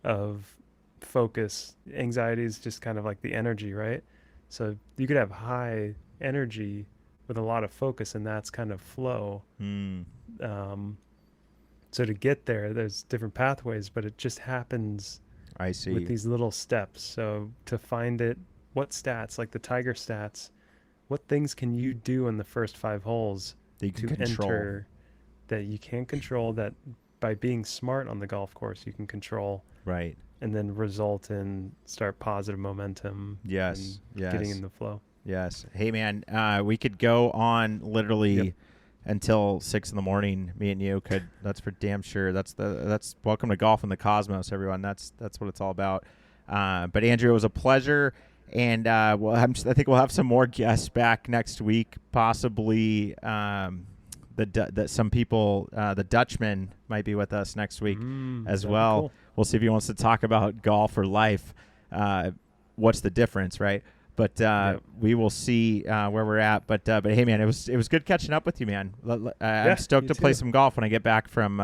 of focus. Anxiety is just kind of like the energy, right? So you could have high energy with a lot of focus, and that's kind of flow. So to get there's different pathways, but it just happens with these little steps. So to find it, what stats, like the Tiger stats, what things can you do in the first 5 holes that you can control, enter that you can't control, that by being smart on the golf course you can control, right? And then result in start positive momentum. Yes. Getting in the flow. Yes. Hey man, we could go on literally until 6 a.m. Me and you could. That's for damn sure. That's welcome to Golf in the Cosmos, everyone. That's what it's all about. But Andrew, it was a pleasure. And I think we'll have some more guests back next week. Possibly some people, the Dutchman might be with us next week as well. Cool. We'll see if he wants to talk about golf or life. What's the difference, right? But we will see where we're at. But hey, man, it was good catching up with you, man. I'm stoked to play some golf when I get back from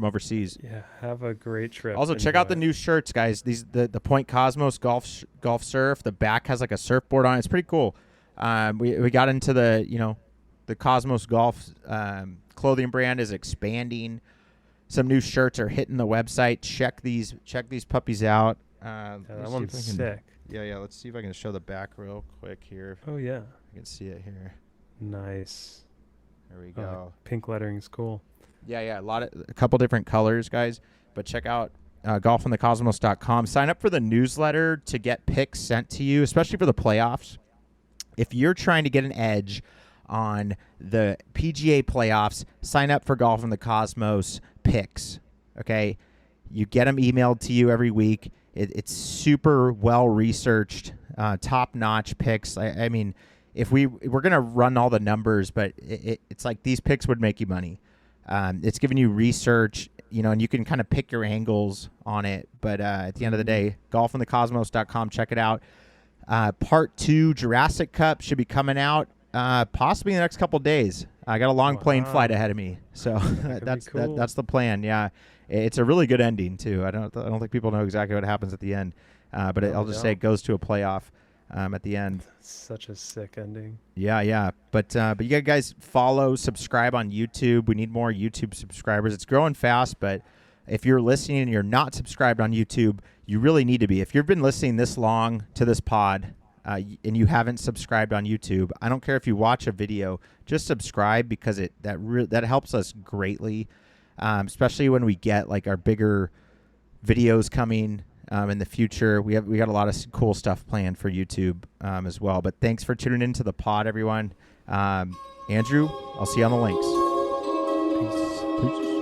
overseas. Yeah, have a great trip. Also, check out the new shirts, guys. The Point Cosmos golf surf. The back has like a surfboard on it. It's pretty cool. We got into the Cosmos Golf clothing brand is expanding. Some new shirts are hitting the website. Check these puppies out. Yeah, Let me that see one's if I can, sick. Yeah. Let's see if I can show the back real quick here. Oh yeah, I can see it here. nice. There we Oh, go. pink lettering's cool. Yeah. A couple different colors, guys. But check out golfinthecosmos.com. Sign up for the newsletter to get picks sent to you, especially for the playoffs. If you're trying to get an edge on the PGA playoffs, sign up for Golf in the Cosmos picks. Okay, you get them emailed to you every week. It's super well researched, top notch picks. I mean, if we're gonna run all the numbers, but it's like these picks would make you money. It's giving you research, and you can kind of pick your angles on it. But at the end of the day, golfinthecosmos.com, check it out. Part 2 Jurassic Cup should be coming out possibly in the next couple days. I got a long plane flight ahead of me, so that's cool. that's the plan. Yeah, it's a really good ending too. I don't think people know exactly what happens at the end, but I'll just say it goes to a playoff at the end. Such a sick ending. Yeah. But you guys follow, subscribe on YouTube. We need more YouTube subscribers. It's growing fast, but if you're listening and you're not subscribed on YouTube, you really need to be. If you've been listening this long to this pod and you haven't subscribed on YouTube, I don't care if you watch a video, just subscribe, because that helps us greatly, especially when we get like our bigger videos coming in the future. We got a lot of cool stuff planned for YouTube as well. But thanks for tuning into the pod, everyone. Andrew, I'll see you on the links. Peace.